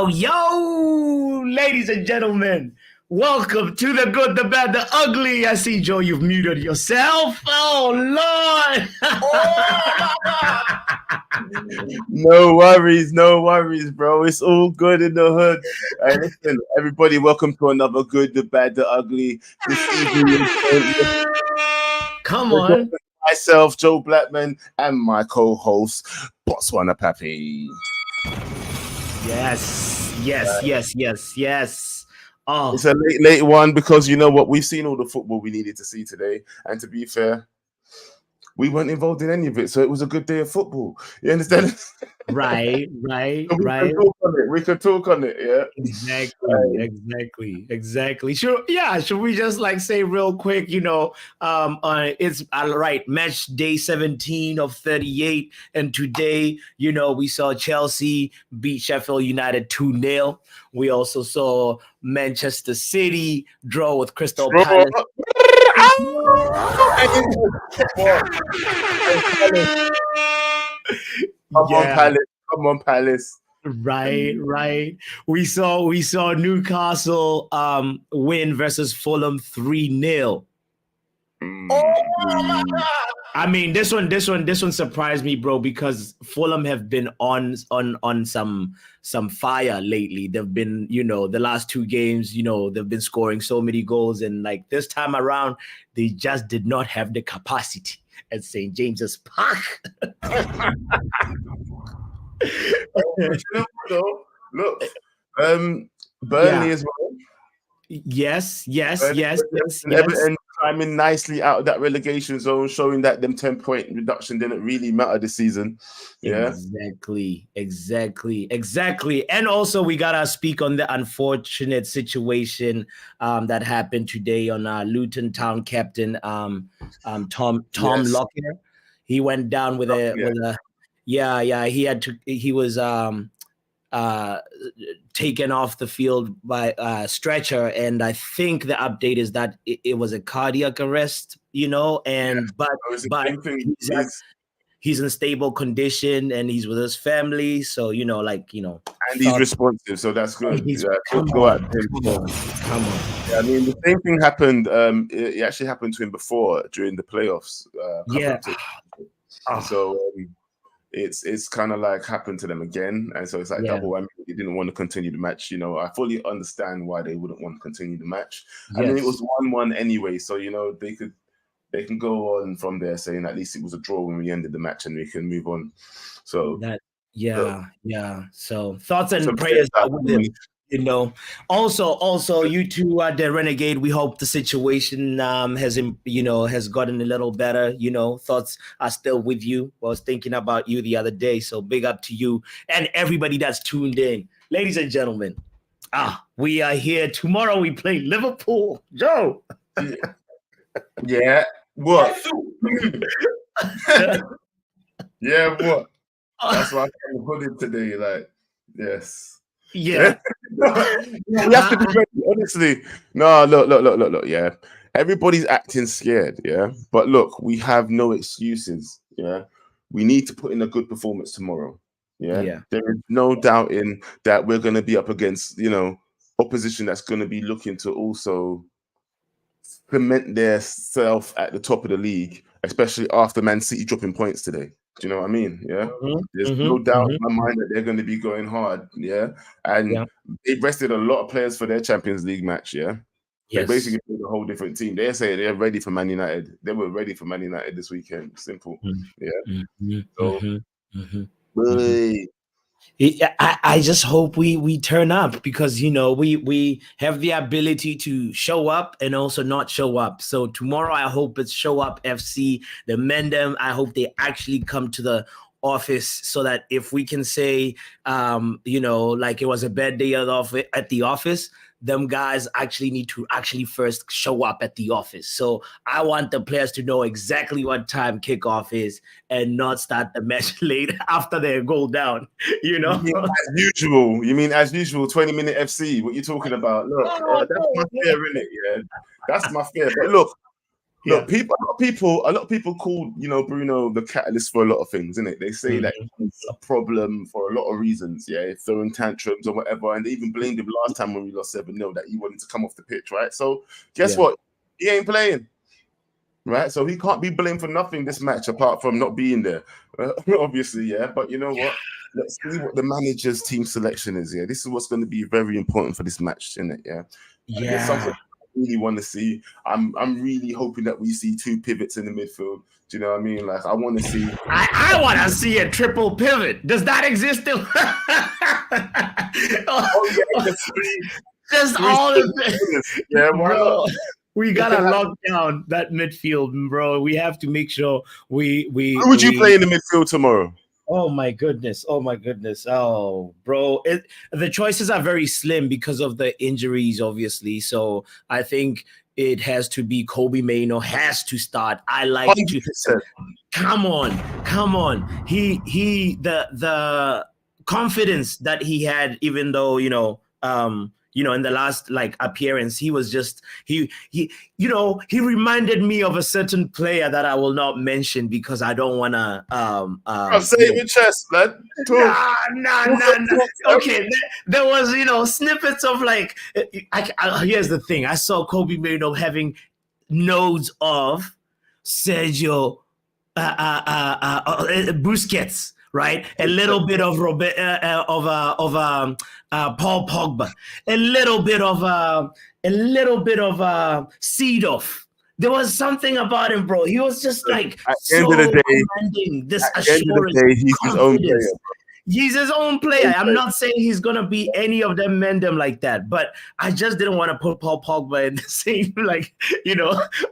Yo, ladies and gentlemen, welcome to the good, the bad, the ugly. I see, Joe, you've muted yourself. Oh, Lord. No worries, bro. It's all good in the hood. Hey, listen, everybody, welcome to another good, the bad, the ugly. This evening, Come on. myself, Joe Blackman, and my co-host, Botswana Pappy. Yes. Oh, It's a late one because you know what? We've seen all the football we needed to see today, and to be fair, we weren't involved in any of it, so it was a good day of football. You understand? right. We can talk on it, yeah. Exactly. Sure. Yeah. Should we just say real quick? It's right. Match day 17 of 38, and today, we saw Chelsea beat Sheffield United 2-0. We also saw Manchester City draw with Crystal Palace. Come on, Palace. Right. We saw Newcastle win versus Fulham 3-0. I mean, this one surprised me, bro, because Fulham have been on some fire lately. They've been, the last two games, they've been scoring so many goals, and this time around, they just did not have the capacity at St. James's Park. Look, Burnley as well. Yes. Everton climbing nicely out of that relegation zone, showing that them 10-point reduction didn't really matter this season. Yeah, exactly. And also, we gotta speak on the unfortunate situation that happened today on Luton Town captain Tom Lockyer. He went down with a he was taken off the field by a stretcher, and I think the update is that it was a cardiac arrest, but he's in stable condition and he's with his family, so and he's responsive, so that's good. Come on. Yeah, I mean, the same thing happened. It actually happened to him before during the playoffs. So it's kind of happened to them again, and so it's double whammy. They didn't want to continue the match. I fully understand why they wouldn't want to continue the match. I mean, it was 1-1 anyway, so they can go on from there saying at least it was a draw when we ended the match and we can move on. So So thoughts and prayers are with him. Also, you two, the Renegade, we hope the situation has gotten a little better. Thoughts are still with you. I was thinking about you the other day, so big up to you and everybody that's tuned in. Ladies and gentlemen, we are here. Tomorrow we play Liverpool. Joe. Yeah. What? Yeah, what? That's why I'm hooded today. Yes. Yeah. We have to be ready, honestly. No, look. Yeah. Everybody's acting scared, yeah. But look, we have no excuses. Yeah. We need to put in a good performance tomorrow. Yeah. There is no doubt in that we're gonna be up against, opposition that's gonna be looking to also cement their self at the top of the league, especially after Man City dropping points today. Do you know what I mean? Yeah. There's no doubt in my mind that they're going to be going hard. Yeah. And they rested a lot of players for their Champions League match. Yeah. They basically played a whole different team. They say they're ready for Man United. They were ready for Man United this weekend. Simple. Yeah. I just hope we turn up, because we have the ability to show up and also not show up. So tomorrow I hope it's show up FC, the Mendham. I hope they actually come to the office, so that if we can say it was a bad day at the office, them guys actually need to first show up at the office. So I want the players to know exactly what time kickoff is and not start the match late after their goal down. You mean as usual, 20-minute FC? What you talking about? Look, that's my fear, innit? Yeah, that's my fear. But look, Look, a lot of people call Bruno the catalyst for a lot of things, isn't it? They say that he's a problem for a lot of reasons. Yeah, throwing tantrums or whatever, and they even blamed him last time when we lost 7-0 that he wanted to come off the pitch, right? So guess what? He ain't playing, right? So he can't be blamed for nothing this match apart from not being there, obviously. Yeah, but you know what? Let's see what the manager's team selection is. Yeah, this is what's going to be very important for this match, isn't it? Yeah, there's something really want to see. I'm really hoping that we see 2 pivots in the midfield. Do you know what I mean? Like I want to see. I want to see a triple pivot. Does that exist still? Just all of it. Yeah, why not? We gotta lock down that midfield, bro. We have to make sure we. Who would you play in the midfield tomorrow? Oh my goodness! Oh, bro, the choices are very slim because of the injuries, obviously. So I think it has to be Kobe Mainoo has to start. I like 100%. To come on. He the confidence that he had, even though in the last appearance, he was just he reminded me of a certain player that I will not mention because I don't want to. I'll say it with chest, man. Nah. Okay, there was snippets of here's the thing. I saw Kobe Mainoo having nodes of Sergio Busquets. Right, a little bit of Paul Pogba, a little bit of Seedorf. There was something about him, bro. He was just like commanding this assurance. He's his own player. He's his own player. I'm not saying he's gonna be any of them Mendem like that, but I just didn't want to put Paul Pogba in the same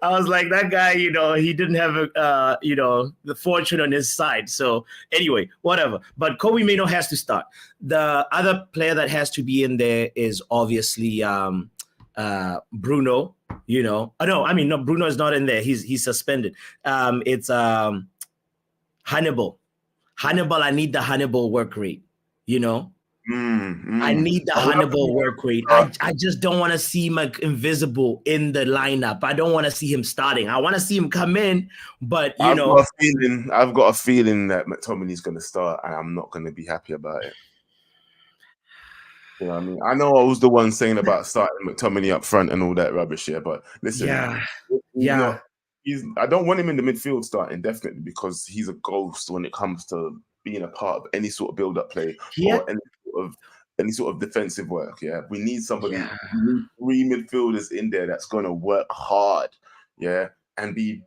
I was like that guy. He didn't have the fortune on his side. So anyway, whatever. But Kobe Mainoo has to start. The other player that has to be in there is obviously Bruno. No, Bruno is not in there. He's suspended. It's Hannibal. I need the Hannibal work rate, I need the Hannibal work rate. I just don't want to see him invisible in the lineup. I don't want to see him starting. I want to see him come in, but I've got a feeling that McTominay's going to start, and I'm not going to be happy about it. You know what I mean? I know I was the one saying about starting McTominay up front and all that rubbish, but listen, I don't want him in the midfield starting, definitely, because he's a ghost when it comes to being a part of any sort of build-up play or any sort of defensive work. Yeah, we need somebody. We need 3 midfielders in there that's going to work hard, and be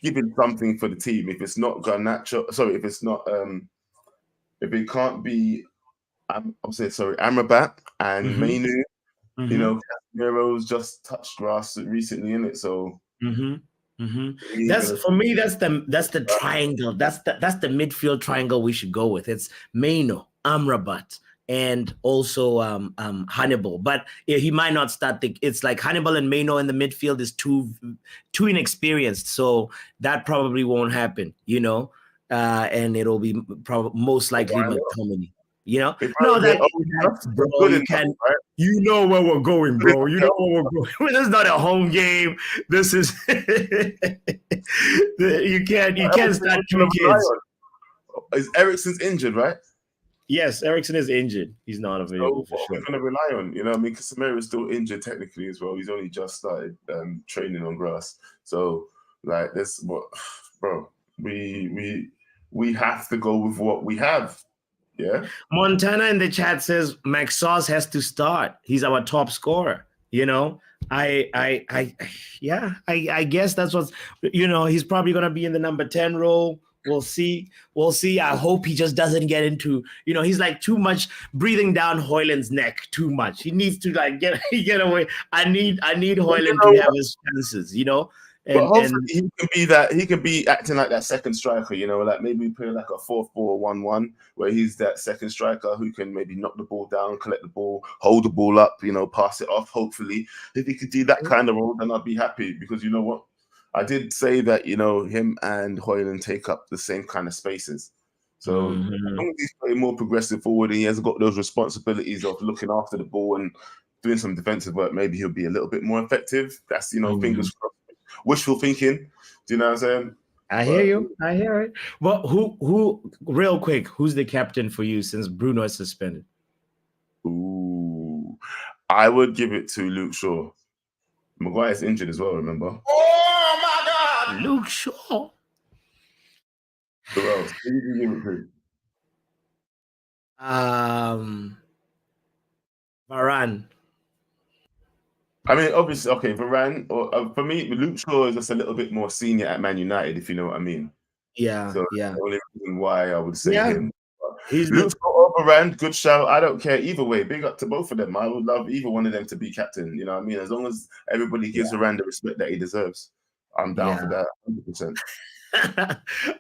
giving something for the team. If it's not Garnacho, if it can't be, Amrabat and Mainoo. Casemiro's just touched grass recently, innit? So. That's for me. That's the triangle. That's the midfield triangle we should go with. It's Mainoo, Amrabat, and also Hannibal. But he might not start. It's like Hannibal and Mainoo in the midfield is too inexperienced. So that probably won't happen. And it'll be most likely McTominay. No, bro, you can. Right? You know where we're going, bro. You know where we're going. This is not a home game. This is you can't start 2 kids. Is Eriksen's injured, right? Yes, Eriksen is injured. He's not available for sure. We're going to rely on, Casemiro is still injured technically as well. He's only just started training on grass. So, this bro, we have to go with what we have. Yeah. Montana in the chat says Max Sauce has to start. He's our top scorer. I guess that's what's he's probably gonna be in the number 10 role. We'll see. I hope he just doesn't get into, he's like too much breathing down Højlund's neck too much. He needs to get away. I need Højlund to have his chances, But hopefully he can be acting like that second striker, like maybe play like a 4-4-1-1 where he's that second striker who can maybe knock the ball down, collect the ball, hold the ball up, pass it off. Hopefully, if he could do that kind of role, then I'd be happy, because you know what? I did say that, him and Højlund take up the same kind of spaces. So as long as he's playing more progressive forward and he hasn't got those responsibilities of looking after the ball and doing some defensive work, maybe he'll be a little bit more effective. That's, fingers crossed. wishful thinking. Do you know what I'm saying? I hear you. I hear it. Well, real quick, who's the captain for you since Bruno is suspended? Ooh, I would give it to Luke Shaw. Maguire's injured as well, remember? Oh my God, Luke Shaw. Who else? Who did you give it to? Varane. I mean, obviously, okay, Varane, or for me, Luke Shaw is just a little bit more senior at Man United, if you know what I mean. Yeah, So yeah. the only reason why I would say him. He's Luke Shaw or Varane, good shout. I don't care either way. Big up to both of them. I would love either one of them to be captain. You know what I mean? As long as everybody gives Varane the respect that he deserves, I'm down for that 100%.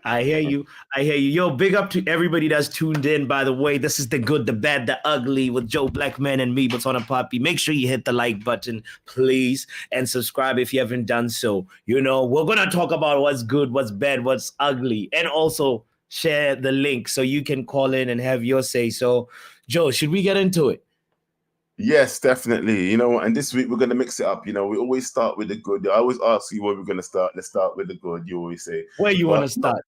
I hear you. I hear you. Yo, big up to everybody that's tuned in, by the way. This is The Good, The Bad, The Ugly with Joe Blackman and me, Batona Poppy. Make sure you hit the like button, please, and subscribe if you haven't done so. You know, we're going to talk about what's good, what's bad, what's ugly, and also share the link so you can call in and have your say. So, Joe, should we get into it? Yes, definitely. You know what? And this week we're gonna mix it up. You know, we always start with the good. I always ask you where we're gonna start. Let's start with the good. You always say where you want to start.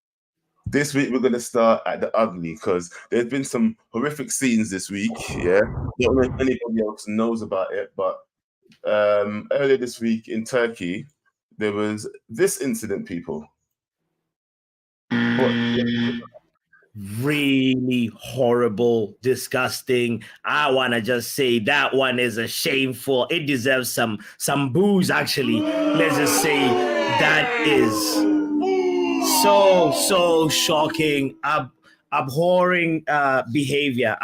This week we're gonna start at the ugly because there's been some horrific scenes this week. Yeah, I don't know if anybody else knows about it, but earlier this week in Turkey there was this incident. People, really horrible, disgusting. I want to just say that one is a shameful. It deserves some booze, actually. Let's just say that is so shocking, abhorring behavior.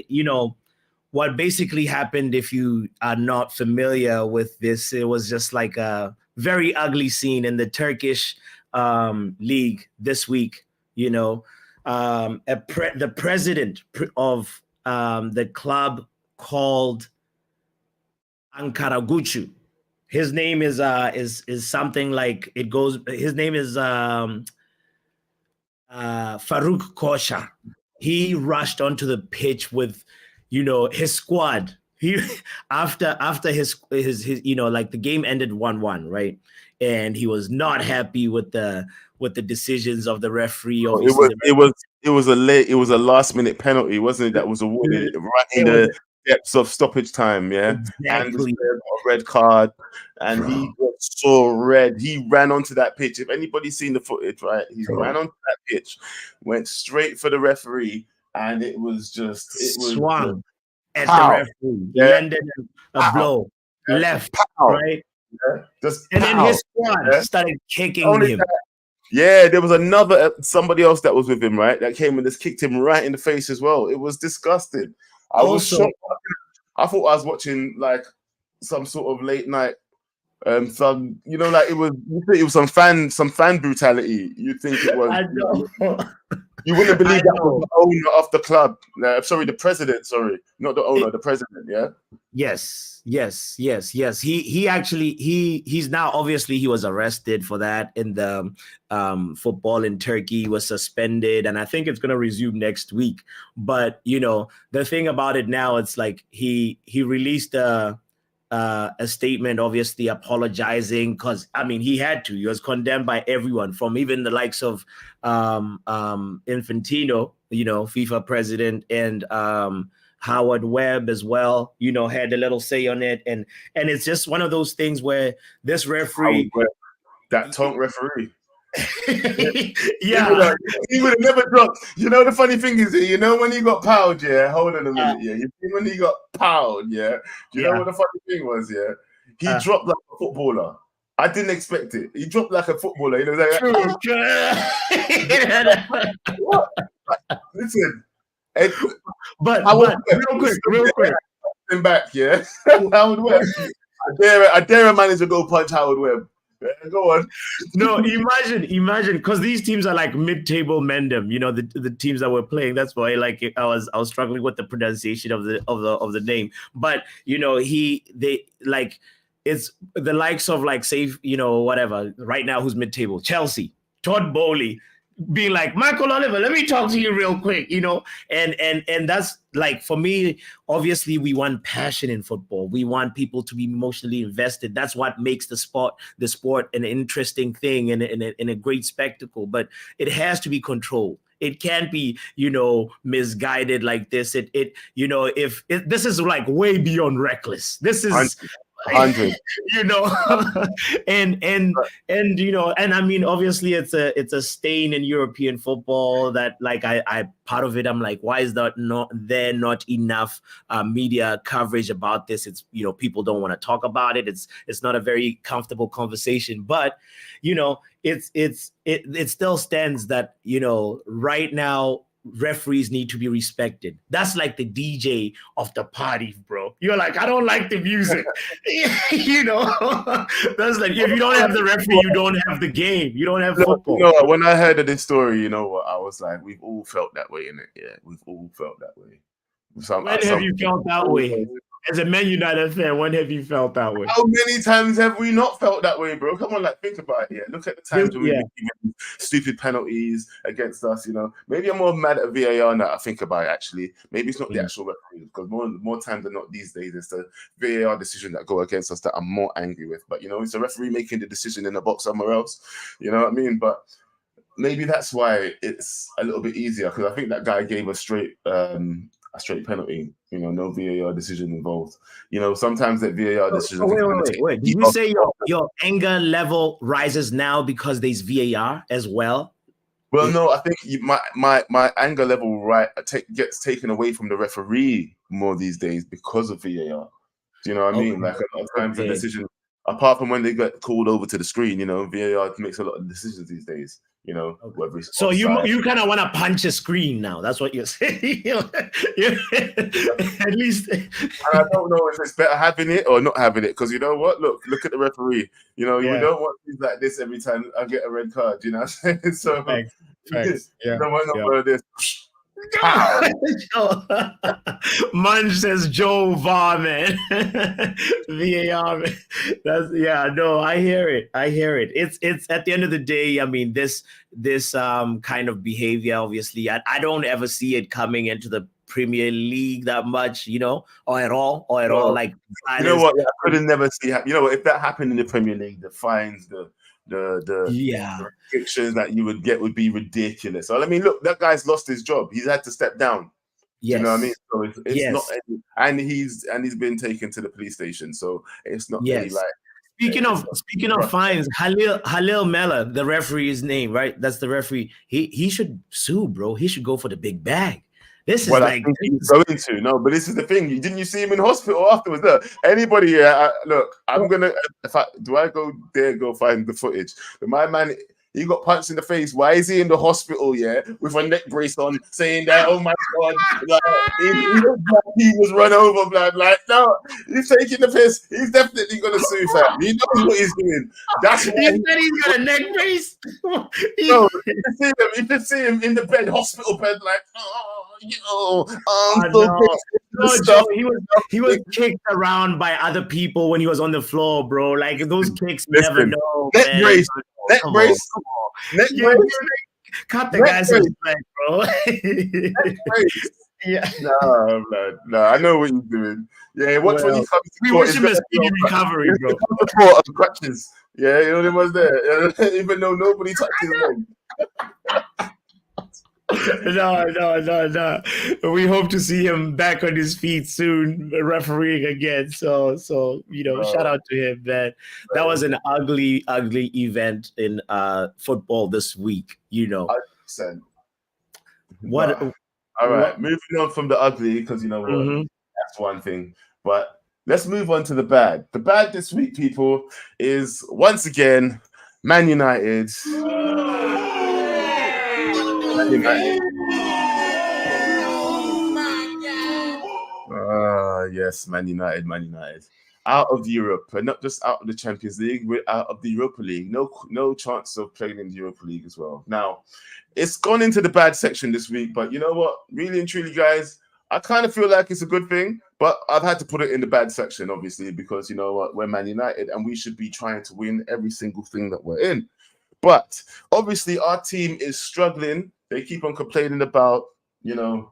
You know, what basically happened, if you are not familiar with this, it was just like a very ugly scene in the Turkish league this week. You know, the president of the club called Ankaragucu. His name is something like it goes. His name is Farouk Kosha. He rushed onto the pitch with, you know, his squad. He after his you know, like the game ended 1-1, right? And he was not happy with the decisions of the referee. Obviously, it was a last minute penalty, wasn't it? That was awarded right in the depths of stoppage time. Yeah, exactly. And this player got a red card, and he got so red. He ran onto that pitch. If anybody's seen the footage, right? He ran onto that pitch, went straight for the referee, and it was swung at the referee. He landed a blow left, right? And then his squad started kicking him. Yeah, there was somebody else that was with him, right? That came and just kicked him right in the face as well. It was disgusting. I was shocked. I thought I was watching like some sort of late night thug, you know, like it was some fan brutality. You think it was. I know. You wouldn't believe that was the owner of the club. Sorry, the president. Sorry, not the owner, the president. Yeah. Yes. He actually he's now, obviously he was arrested for that in the football in Turkey. He was suspended, and I think it's gonna resume next week. But you know, the thing about it now, it's like he released a statement, obviously apologizing, because I mean he had to. He was condemned by everyone, from even the likes of Infantino, you know, FIFA president, and Howard Webb as well, you know, had a little say on it. And it's just one of those things where this referee, that tongue referee, yeah, he would have never dropped. You know, the funny thing is, you know, when he got powed, yeah, hold on a minute, yeah, you see when he got powed, yeah, do you know what the funny thing was, yeah, he dropped like a footballer. I didn't expect it. He dropped like a footballer, you know, like, what? Listen, but real quick, him back, yeah. Howard Webb. I dare a manager go punch Howard Webb. Yeah, go on. No, imagine, because these teams are like mid-table Mendham, you know, the teams that were playing. That's why, like, I was struggling with the pronunciation of the name. But you know, it's the likes of, like, say, you know, whatever. Right now, who's mid-table? Chelsea. Todd Bowley being like, Michael Oliver, let me talk to you real quick, and that's like, for me, obviously we want passion in football. We want people to be emotionally invested. That's what makes the sport an interesting thing and a great spectacle. But it has to be controlled. It can't be, misguided like this. If this is like way beyond reckless. This is 100. you know and I mean, obviously it's a stain in European football that, like, I part of it, I'm like, why is that not enough media coverage about this? It's, people don't want to talk about it. It's not a very comfortable conversation, but it still stands that, right now referees need to be respected. That's like the DJ of the party, bro. You're like, I don't like the music. That's like, if you don't have the referee, you don't have the game. You don't have football. When I heard of this story, you know what? I was like, we've all felt that way, innit? Yeah, we've all felt that way. When have you felt that way? As a Man United fan, when have you felt that way? How many times have we not felt that way, bro? Come on, like, think about it. Yeah, look at the times when we make stupid penalties against us. Maybe I'm more mad at VAR now. I think about it. Actually, maybe it's not the actual referee, because more times than not these days, it's the VAR decision that go against us that I'm more angry with. But it's a referee making the decision in the box somewhere else. You know what I mean? But maybe that's why it's a little bit easier, because I think that guy gave a straight penalty. No VAR decision involved. Sometimes that VAR decision. Wait. Did you say your anger level rises now because there's VAR as well? Well, no, I think my anger level gets taken away from the referee more these days because of VAR. Do you know what I mean? Like, a lot of times the decision, apart from when they get called over to the screen, VAR makes a lot of decisions these days. Whether it's so you kind of want to punch a screen now. That's what you're saying. At least. And I don't know if it's better having it or not having it, because you know what? Look at the referee. We don't want things like this every time I get a red card. You know what I'm saying? So Facts. you don't want no this. Munch says Joe VAR, man. VAR, man. I hear it. It's at the end of the day, I mean, this kind of behavior, obviously, I don't ever see it coming into the Premier League that much, or at all. Like, you know what? I could never see. If that happened in the Premier League, the fines, the restrictions that you would get would be ridiculous. So, I mean, look, that guy's lost his job. He's had to step down. Yes. Do you know what I mean? So it's not, and he's been taken to the police station. So it's not really like. Speaking of fines, Halil Mela, the referee's name, right? That's the referee. He should sue, bro. He should go for the big bag. This is like he's going to. No, but this is the thing. Didn't you see him in hospital afterwards? Look, anybody here? Look, I'm gonna. Go find the footage. But my man, he got punched in the face. Why is he in the hospital? Yeah, with a neck brace on, saying that, oh my god, like, he was run over, blood. Like, no, he's taking the piss. He's definitely gonna sue, fam. He knows what he's doing. That's why he said he's got a neck brace. No, you can see him in the bed, hospital bed, like, Joe, he was kicked around by other people when he was on the floor, bro. Like, those kicks, you never know. Neck brace. Cut the guy's respect, bro. Yeah. No, I know what he's doing. Yeah, watch when he comes to we wish him a speedy recovery, bro. On crutches. Yeah, he was there. Even though nobody touched his leg. No. We hope to see him back on his feet soon, refereeing again. So shout out to him, man. That was an ugly event in football this week. 100%. All right, moving on from the ugly, because that's one thing. But let's move on to the bad. The bad this week, people, is once again Man United. Yes, Man United. Out of Europe, and not just out of the Champions League, we're out of the Europa League. No chance of playing in the Europa League as well. Now, it's gone into the bad section this week, but you know what? Really and truly, guys, I kind of feel like it's a good thing, but I've had to put it in the bad section, obviously, because you know what? We're Man United, and we should be trying to win every single thing that we're in. But obviously, our team is struggling. They keep on complaining about, you know,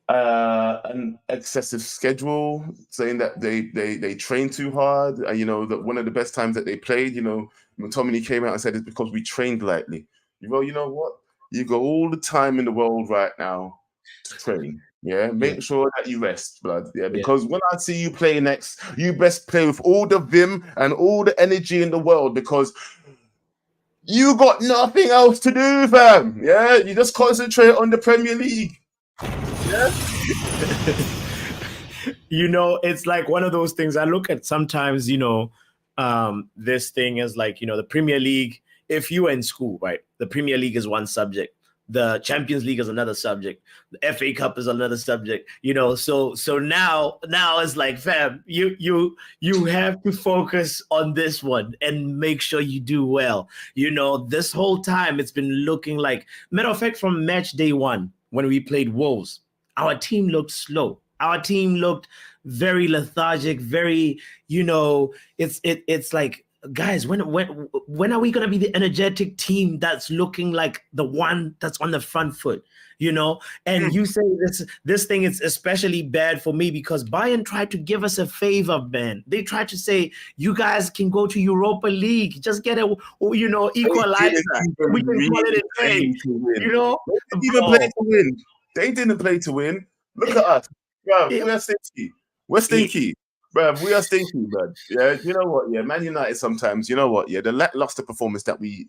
an excessive schedule, saying that they train too hard. You know, that one of the best times that they played, you know, McTominay came out and said it's because we trained lightly. Well, you know what? You got all the time in the world right now to train. Yeah, Yeah, make sure that you rest, blood. Yeah, yeah. because when I see you play next, you best play with all the vim and all the energy in the world because you got nothing else to do, fam. Yeah, you just concentrate on the Premier League. You know, it's like one of those things I look at sometimes, you know, this thing is like, you know, the Premier League, if you were in school, right? The Premier League is one subject. The Champions League is another subject. The FA Cup is another subject. You know, so now it's like, fam, you have to focus on this one and make sure you do well. You know, this whole time it's been looking like, matter of fact, from match day one when we played Wolves, our team looked slow. Our team looked very lethargic, very, you know, it's like, guys, when are we gonna be the energetic team that's looking like the one that's on the front foot? You know, and you say this thing is especially bad for me because Bayern tried to give us a favor, man. They tried to say you guys can go to Europa League, just get a, you know, They equalizer. didn't even We can call really it a play day. to win. You know, They didn't even play bro. to win. They didn't play to win. Look at us, bro. It, We are stinky. We're it, stinky, bro. We are stinky, bro. Yeah, you know what? Yeah, Man United sometimes. You know what? Yeah, the lackluster performance that we've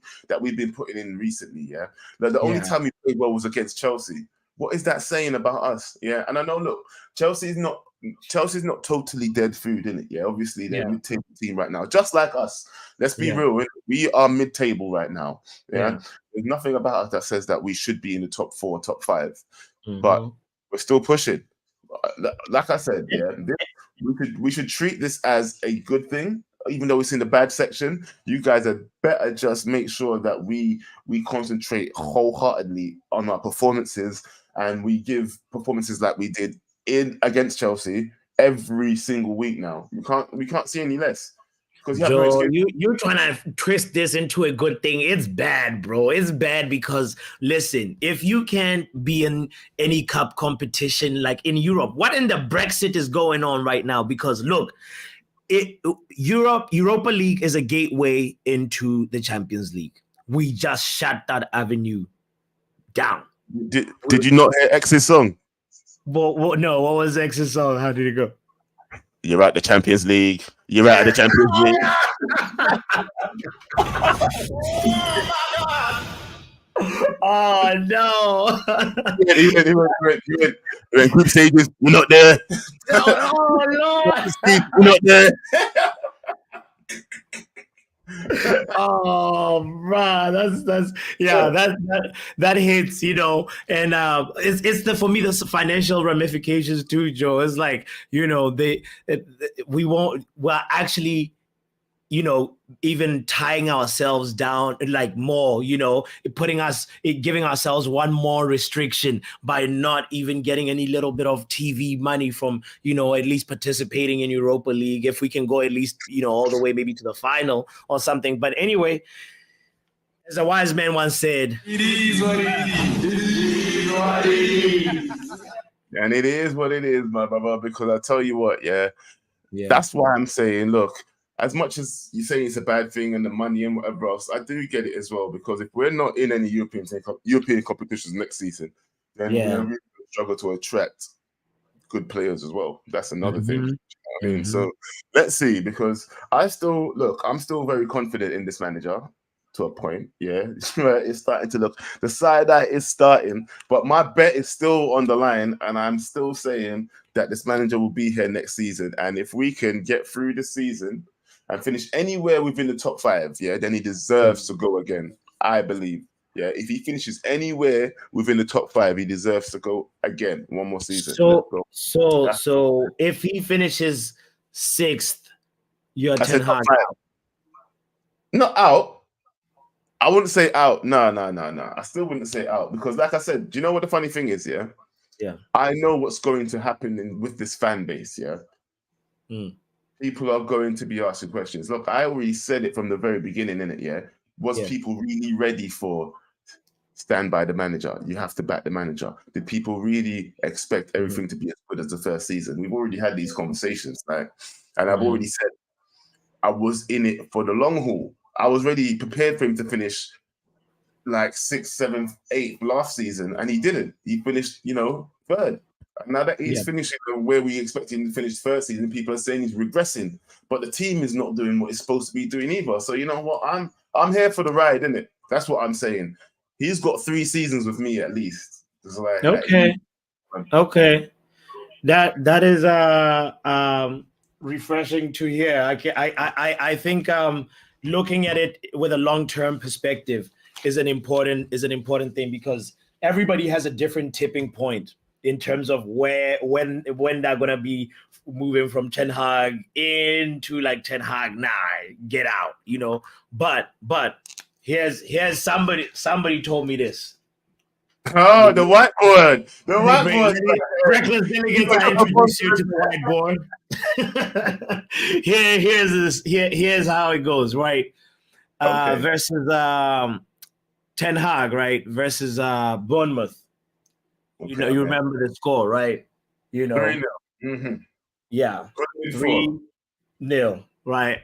been putting in recently. Yeah, the only yeah, time we played well was against Chelsea. What is that saying about us? Yeah, and I know. Look, Chelsea's not. Chelsea's not totally dead food in it. Yeah, obviously they're a yeah, mid-table team right now, just like us. Let's be yeah, real. We are mid-table right now. Yeah, yeah. there's nothing about us that says that we should be in the top four, top five, but Hmm. we're still pushing. Like I said, yeah, we should treat this as a good thing, even though it's in the bad section. You guys are better just make sure that we concentrate wholeheartedly on our performances and we give performances like we did in against Chelsea every single week. Now we can't see any less because you have no Joe, excuse. you trying to twist this into a good thing. It's bad, bro. It's bad because listen, if you can't be in any cup competition like in Europe, what in the Brexit is going on right now? Because look, Europa League is a gateway into the Champions League. We just shut that avenue down. Did you not hear X's song? No, what was X's song? How did it go? You're at the Champions League. You're out of the Champions League. Oh no! We're in group stages. We're not there. Oh Lord! We're not there. Oh, bruh, that's yeah, that hits, you know, and it's the for me the financial ramifications too, Joe. It's like you know we won't well actually you know, even tying ourselves down like more, you know, giving ourselves one more restriction by not even getting any little bit of TV money from, you know, at least participating in Europa League. If we can go at least, you know, all the way maybe to the final or something. But anyway, as a wise man once said, it is what it is. It is what it is. And it is what it is, my brother, because I tell you what, yeah, Yeah. that's why I'm saying, look, as much as you say it's a bad thing and the money and whatever else, I do get it as well. Because if we're not in any European competitions next season, then we're Yeah. really going to struggle to attract good players as well. That's another thing. Mhm. I mean, so let's see, because I'm still very confident in this manager to a point. Yeah, it's starting to look the side eye is starting, but my bet is still on the line, and I'm still saying that this manager will be here next season. And if we can get through the season and finish anywhere within the top five, yeah, then he deserves to go again. I believe. Yeah, if he finishes anywhere within the top five, he deserves to go again one more season. So if he finishes sixth, you're I 10 said top hard. five. Not out. I wouldn't say out. No. I still wouldn't say out because, like I said, do you know what the funny thing is? Yeah. Yeah. I know what's going to happen with this fan base. Yeah. Mm. People are going to be asking questions. Look, I already said it from the very beginning, innit? Yeah. Was people really ready for stand by the manager? You have to back the manager. Did people really expect everything to be as good as the first season? We've already had these conversations, and I've already said I was in it for the long haul. I was ready, prepared for him to finish like 6th, 7th, 8th last season, and he didn't. He finished, third. Now that he's finishing where we expected him to finish first season, people are saying he's regressing, but the team is not doing what it's supposed to be doing either. So you know what? I'm here for the ride, isn't it? That's what I'm saying. He's got 3 seasons with me at least. Okay. That is refreshing to hear. I think looking at it with a long-term perspective is an important thing, because everybody has a different tipping point in terms of when they're gonna be moving from Ten Hag into like Ten Hag, nah, get out, But here's somebody told me this. Oh, the whiteboard. The whiteboard. Reckless delegates, I introduce you to the whiteboard. Here's how it goes, right? Versus Ten Hag, right? Versus Bournemouth. You remember the score, right? 3-0. Mm-hmm. Yeah. 3-0, right?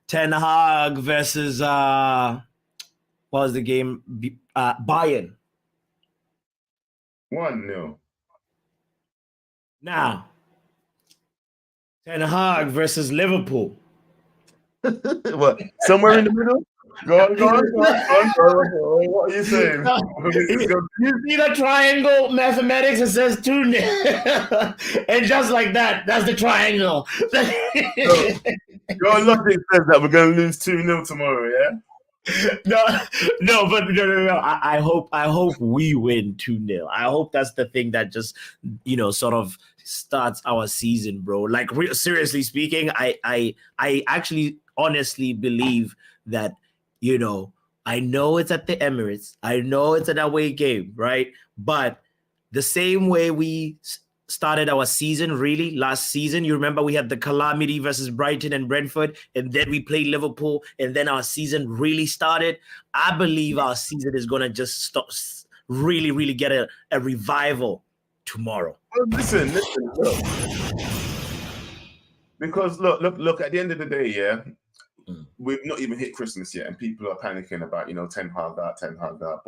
Ten Hag versus what was the game? Bayern. 1-0. Now, Ten Hag versus Liverpool. What? Somewhere in the middle? Go on. What are you saying? You see the triangle mathematics? It says 2-0. And just like that, that's the triangle. Your logic says that we're going to lose 2-0 tomorrow, yeah? No. I hope we win 2-0. I hope that's the thing that just sort of starts our season, bro. Like seriously speaking, I actually honestly believe that I know it's at the Emirates, I know it's an away game, right? But the same way we started our season really last season, you remember we had the calamity versus Brighton and Brentford, and then we played Liverpool, and then our season really started. I believe our season is going to just stop, really get a revival tomorrow. Well, listen, look. Because look, at the end of the day, yeah, we've not even hit Christmas yet, and people are panicking about, Ten Hag out,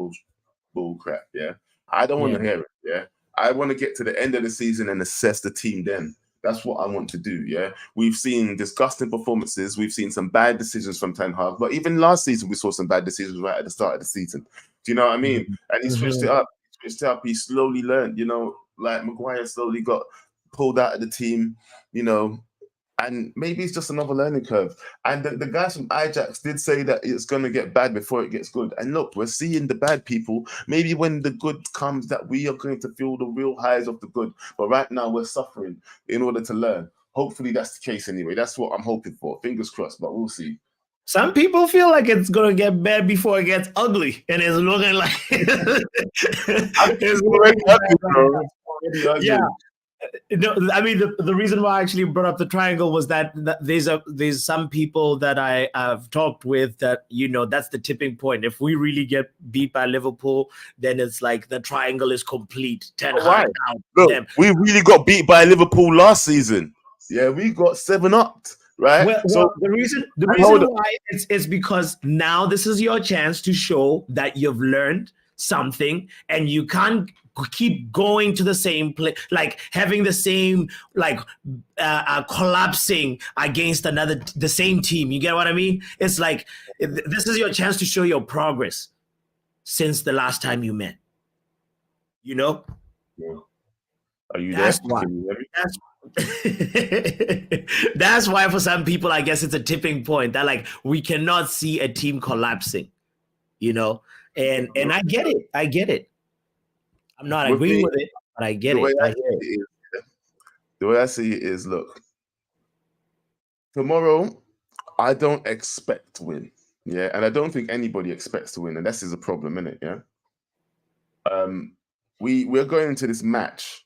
bull crap, yeah? I don't want to hear it, yeah? I want to get to the end of the season and assess the team then. That's what I want to do, yeah? We've seen disgusting performances. We've seen some bad decisions from Ten Hag. But even last season, we saw some bad decisions right at the start of the season. Do you know what I mean? And he switched it up. He slowly learned, like Maguire slowly got pulled out of the team, and maybe it's just another learning curve. And the guys from Ajax did say that it's going to get bad before it gets good. And look, we're seeing the bad people. Maybe when the good comes, that we are going to feel the real highs of the good. But right now, we're suffering in order to learn. Hopefully, that's the case anyway. That's what I'm hoping for. Fingers crossed, but we'll see. Some people feel like it's going to get bad before it gets ugly. And it's looking like... it's already ugly, bro. It's already ugly. Yeah. No, I mean the reason why I actually brought up the triangle was that there's some people that I have talked with that that's the tipping point. If we really get beat by Liverpool, then it's like the triangle is complete. Ten Hag out. Look, we really got beat by Liverpool last season. Yeah, we got 7-upped, right? Well, the reason why it's because now this is your chance to show that you've learned something, and you can't keep going to the same place, like having the same, like collapsing against the same team. You get what I mean? It's like this is your chance to show your progress since the last time you met. Yeah. Are you That's there? why. That's why for some people, I guess it's a tipping point that like we cannot see a team collapsing, and I get it. I'm not agreeing with it, but I get it. The way I see it is, look, tomorrow, I don't expect to win. Yeah. And I don't think anybody expects to win. And this is a problem, isn't it? Yeah. We're going into this match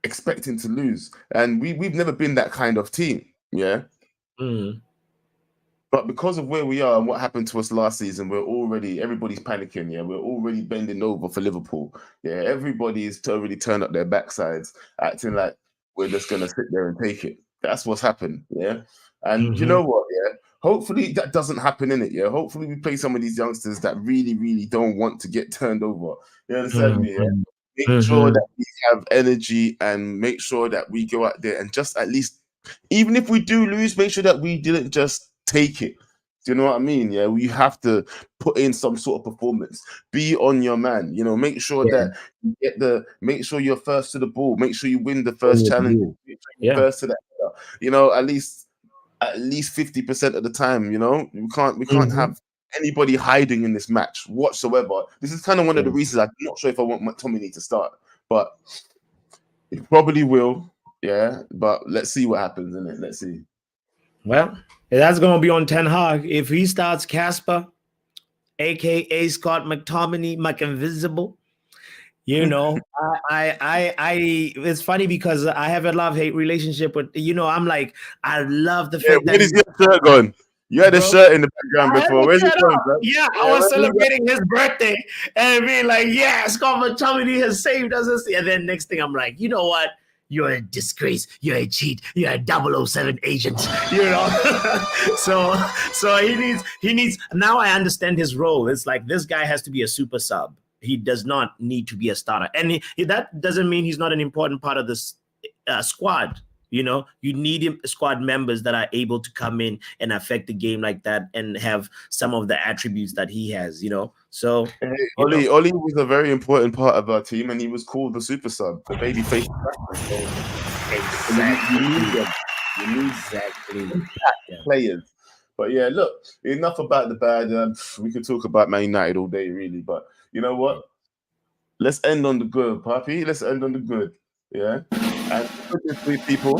expecting to lose. And we've never been that kind of team. Yeah. But because of where we are and what happened to us last season, everybody's panicking. Yeah, we're already bending over for Liverpool. Yeah, everybody's already turned up their backsides, acting like we're just gonna sit there and take it. That's what's happened. Yeah, and you Mm-hmm. know what? Yeah, hopefully that doesn't happen in it. Yeah, hopefully we play some of these youngsters that really, really don't want to get turned over. You understand me? Yeah. Mm-hmm. Make sure Mm-hmm. that we have energy and make sure that we go out there and just at least, even if we do lose, make sure that we didn't just take it. Do you know what I mean? Yeah, we have to put in some sort of performance. Be on your man. You know, make sure Yeah. that make sure you're first to the ball. Make sure you win the On first your challenge. blue. Make sure you're Yeah. first to that. You know, at least 50% of the time. You know, we can't Mm-hmm. have anybody hiding in this match whatsoever. This is kind of one of the Yeah. reasons I'm not sure if I want Tommy to start, but he probably will. Yeah, but let's see what happens in it. Let's see. Well, that's gonna be on Ten Hag. If he starts Casper, aka Scott McTominay, McInvisible, you know, it's funny because I have a love-hate relationship with, I'm like, I love the Yeah, fact where that is he, your shirt gone? You had a bro, shirt in the background I had before. to Where's it get gone, up. bro? Yeah, I Yeah, was where's it gone? celebrating his birthday and being like, yeah, Scott McTominay has saved us. And then next thing I'm like, you know what? You're a disgrace. You're a cheat. You're a 007 agent. You know. so he needs. Now I understand his role. It's like this guy has to be a super sub. He does not need to be a starter, and that doesn't mean he's not an important part of this squad. You know, you need squad members that are able to come in and affect the game like that and have some of the attributes that he has, So, Hey, you know, Oli was a very important part of our team, and he was called the super sub, the baby face. So you need exactly. them. You need Exactly. Yeah. players. But yeah, look, enough about the bad. We could talk about Man United all day, really. But you know what? Let's end on the good, Papi. Let's end on the good. Yeah. And for this week, people.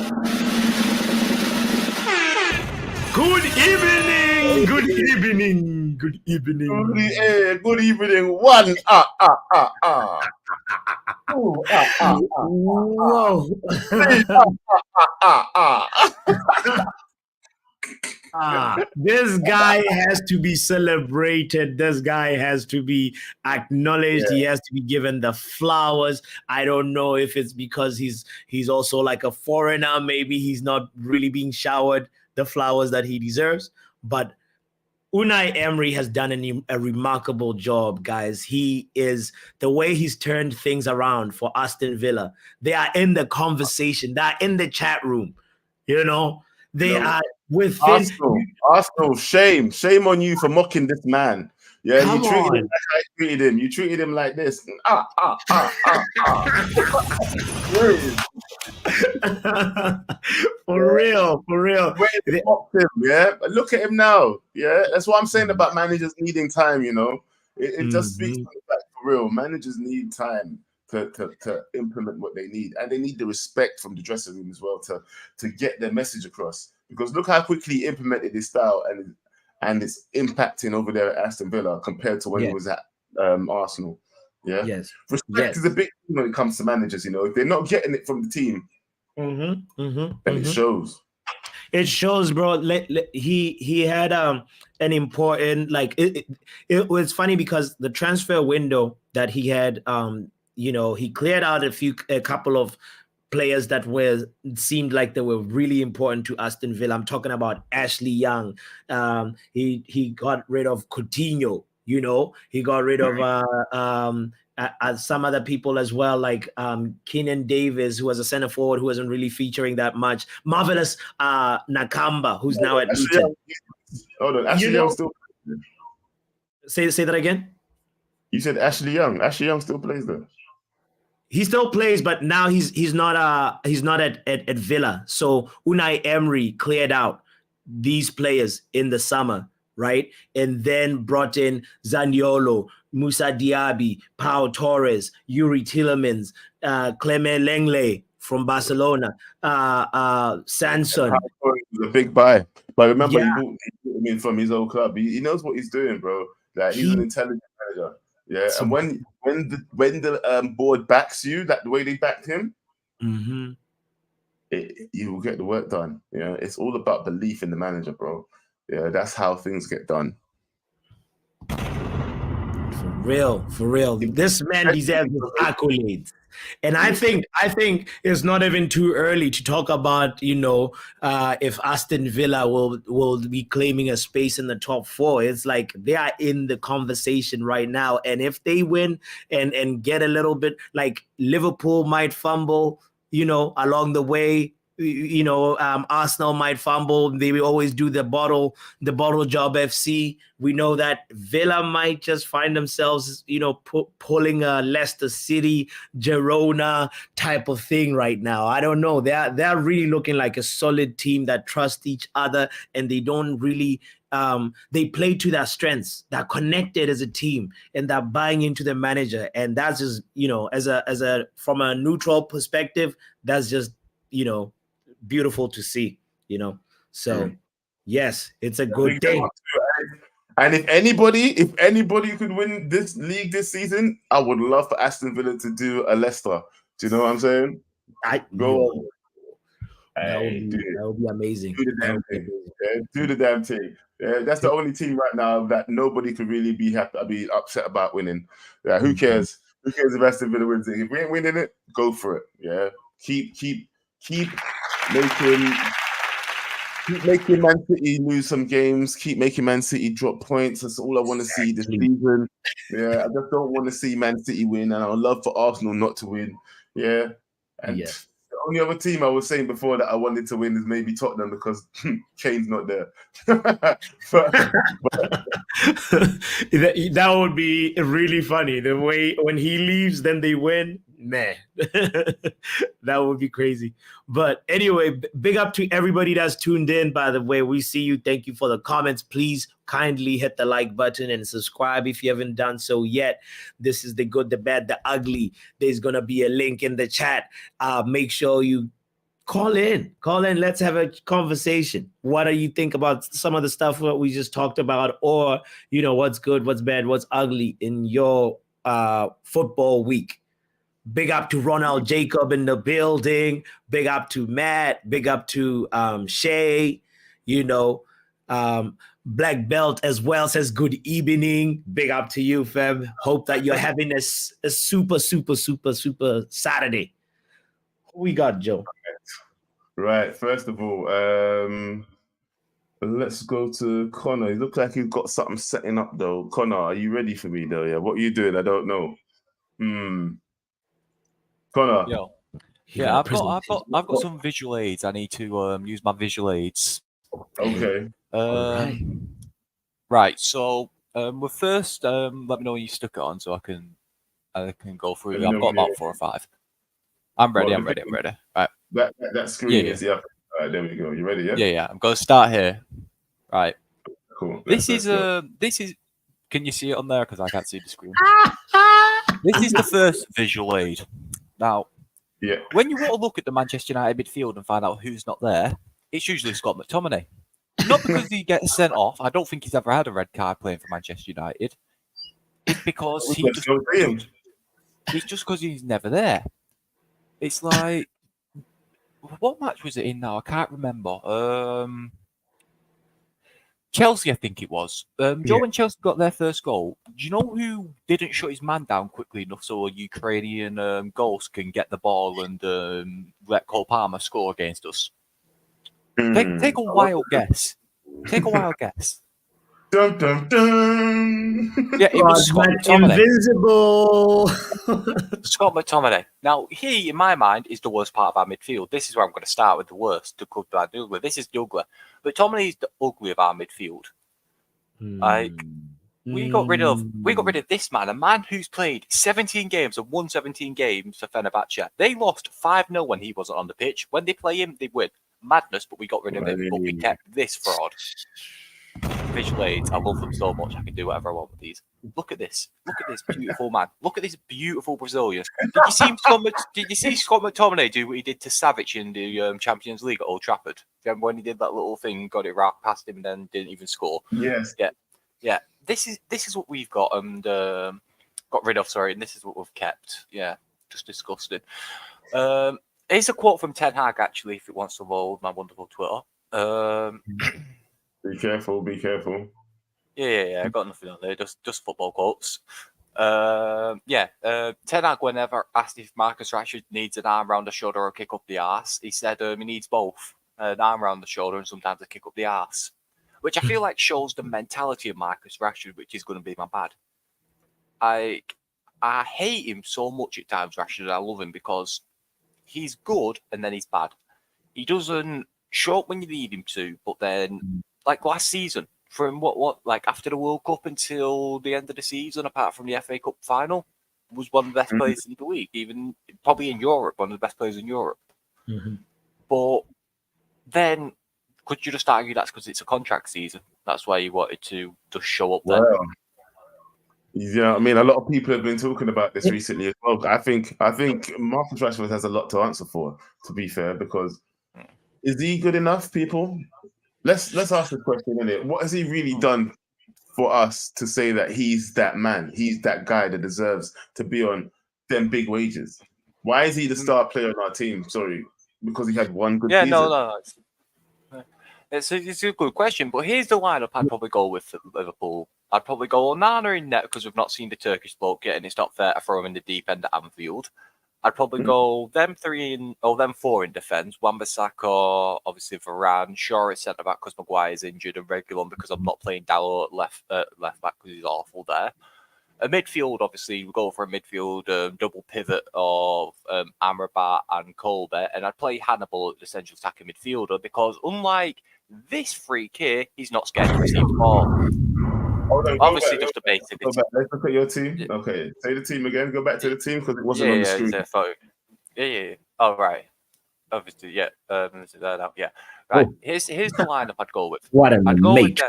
Good evening. Good evening. Good evening. Good evening. One. Two. Whoa. Three. This guy has to be celebrated. This guy has to be acknowledged. Yeah. He has to be given the flowers. I don't know if it's because he's also like a foreigner. Maybe he's not really being showered the flowers that he deserves. But Unai Emery has done a remarkable job, guys. He is the way he's turned things around for Aston Villa. They are in the conversation. They are in the chat room. They are within. Arsenal, shame on you for mocking this man. Yeah, you Come treated him on. like I treated him. You treated him like this. For real. Mocked him, yeah. But look at him now. Yeah, that's what I'm saying about managers needing time. It just speaks to the fact, for real. Managers need time to implement what they need, and they need the respect from the dressing room as well to get their message across. Because look how quickly he implemented his style, and it's impacting over there at Aston Villa compared to when he was at Arsenal. Yeah. Yes. Respect is a big thing when it comes to managers. If they're not getting it from the team, then it shows. It shows, bro. He had an important, like, it was funny because the transfer window that he had, he cleared out a couple of players that seemed like they were really important to Aston Villa. I'm talking about Ashley Young. He got rid of Coutinho. He got rid of some other people as well, like Keenan Davis, who was a center forward who wasn't really featuring that much. Marvelous Nakamba, who's now at Luton. Hold on, Ashley Young still. Say that again. You said Ashley Young. Ashley Young still plays there. He still plays, but now he's not at Villa. So Unai Emery cleared out these players in the summer, right? And then brought in Zaniolo, Musa Diaby, Pau Torres, Yuri Tillemans, Clement Lenglet from Barcelona, Sanson. A big buy, but remember he brought him in from his old club. He knows what he's doing, bro. Like he's an intelligent manager. Yeah, and when the board backs you, the way they backed him, you will get the work done. Yeah, it's all about belief in the manager, bro. Yeah, that's how things get done. For real. This man deserves his accolades. And I think it's not even too early to talk about, if Aston Villa will be claiming a space in the top four. It's like they are in the conversation right now. And if they win and get a little bit, like Liverpool might fumble, along the way. Arsenal might fumble. They will always do the bottle job FC. We know that Villa might just find themselves, pulling a Leicester City, Girona type of thing right now. I don't know. They're really looking like a solid team that trusts each other, and they don't really they play to their strengths. They're connected as a team, and they're buying into the manager. And that's just, as a from a neutral perspective, that's just, beautiful to see. So yes, it's a good thing. And if anybody could win this league this season, I would love for Aston Villa to do a Leicester. Do you know what I'm saying? Go on. That would be amazing. Do the damn thing. Yeah, do the damn thing. Yeah, that's the only team right now that nobody could really be upset about winning. Yeah, who cares? Who cares if Aston Villa wins it? If we ain't winning it, go for it. Yeah, keep making Man City lose some games. Keep making Man City drop points. That's all I want to see this season. Yeah, I just don't want to see Man City win, and I would love for Arsenal not to win. Yeah, and the only other team I was saying before that I wanted to win is maybe Tottenham because Kane's not there. That would be really funny. The way when he leaves, then they win. Man, that would be crazy. But anyway, big up to everybody that's tuned in. By the way, we see you. Thank you for the comments. Please kindly hit the like button and subscribe if you haven't done so yet. This is the good, the bad, the ugly. There's going to be a link in the chat. Make sure you call in. Let's have a conversation. What do you think about some of the stuff that we just talked about? Or, what's good, what's bad, what's ugly in your football week? Big up to Ronald Jacob in the building. Big up to Matt. Big up to Shay. Black Belt as well says good evening. Big up to you, fam. Hope that you're having a super, super, super, super Saturday. Who we got, Joe? Right. First of all, let's go to Connor. He looks like he's got something setting up though. Connor, are you ready for me though? Yeah. What are you doing? I don't know. Connor. Yo. Yeah, I've got some visual aids. I need to use my visual aids. Okay. Right. So well, first, let me know when you stuck it on so I can go through. I've got about 4 or 5. I'm ready. I'm ready. Right. That screen is All right, there we go. You ready? Yeah. Yeah. I'm going to start here. Right. Cool. This is. Can you see it on there? Because I can't see the screen. This is the first visual aid. Now, when you want to look at the Manchester United midfield and find out who's not there, it's usually Scott McTominay. Not because he gets sent off. I don't think he's ever had a red card playing for Manchester United. It's because it's just because he's never there. It's like, what match was it in now? I can't remember. Chelsea, I think it was. Joe when Chelsea got their first goal, do you know who didn't shut his man down quickly enough so a Ukrainian ghost can get the ball and let Cole Palmer score against us? Take a wild guess. Dun, dun, dun. Yeah, it was Scott McTominay. Invisible. Scott McTominay. Now, he, in my mind, is the worst part of our midfield. This is where I'm going to start with the worst, the good, bad, the ugly. This is the ugly. McTominay is the ugly of our midfield. Like, we got rid of this man, a man who's played 17 games and won 17 games for Fenerbahce. They lost 5-0 when he wasn't on the pitch. When they play him, they win. Madness, but we got rid of him. But we kept this fraud. Visual aids, I love them so much. I can do whatever I want with these. Look at this beautiful man. Look at this beautiful Brazilian. Did you see Scott McTominay do what he did to Savic in the Champions League at Old Trafford? Remember when he did that little thing, got it right past him, and then didn't even score? Yes. Yeah. This is what we've got and got rid of. Sorry, and this is what we've kept. Yeah, just disgusting. Here's a quote from Ten Hag actually, if it wants to load my wonderful Twitter. Be careful. Be careful. Yeah. I got nothing on there. Just football quotes. Ten Hag, whenever asked if Marcus Rashford needs an arm around the shoulder or a kick up the arse, he said he needs both, an arm around the shoulder and sometimes a kick up the arse, which I feel like shows the mentality of Marcus Rashford, which is going to be my bad. I hate him so much at times, Rashford. I love him because he's good and then he's bad. He doesn't show up when you need him to, but then, like last season, from like after the World Cup until the end of the season, apart from the FA Cup final, was one of the best players in the league, even probably in Europe, one of the best players in Europe. But then, could you just argue that's because it's a contract season? That's why he wanted to just show up there. Well, yeah, I mean, a lot of people have been talking about this recently as well. I think Marcus Rashford has a lot to answer for, to be fair, because is he good enough, people? Let's ask the question, innit? What has he really done for us to say that he's that man, he's that guy that deserves to be on them big wages? Why is he the star player on our team? Sorry, because he had one good season. No. It's a good question, but here's the lineup I'd probably go with Liverpool. I'd probably go Onana in net because we've not seen the Turkish bloke yet, and it's not fair to throw him in the deep end at Anfield. I'd probably go them four in defence. Wan-Bissaka, obviously Varane, Shaw at centre back because Maguire's injured, and Reguilon because I'm not playing Dalot at left back because he's awful there. A midfield, obviously, we go for a midfield double pivot of Amrabat and Colbert, and I'd play Hannibal at the central attacking midfielder because unlike this freak here, he's not scared to receive the ball. Obviously, just a basic. Let's look at your team. Okay, say the team again. Go back to the team because it wasn't on the screen. Yeah. Oh, right. Obviously, yeah. Yeah. Right. Here's the lineup I'd go with. What a mate.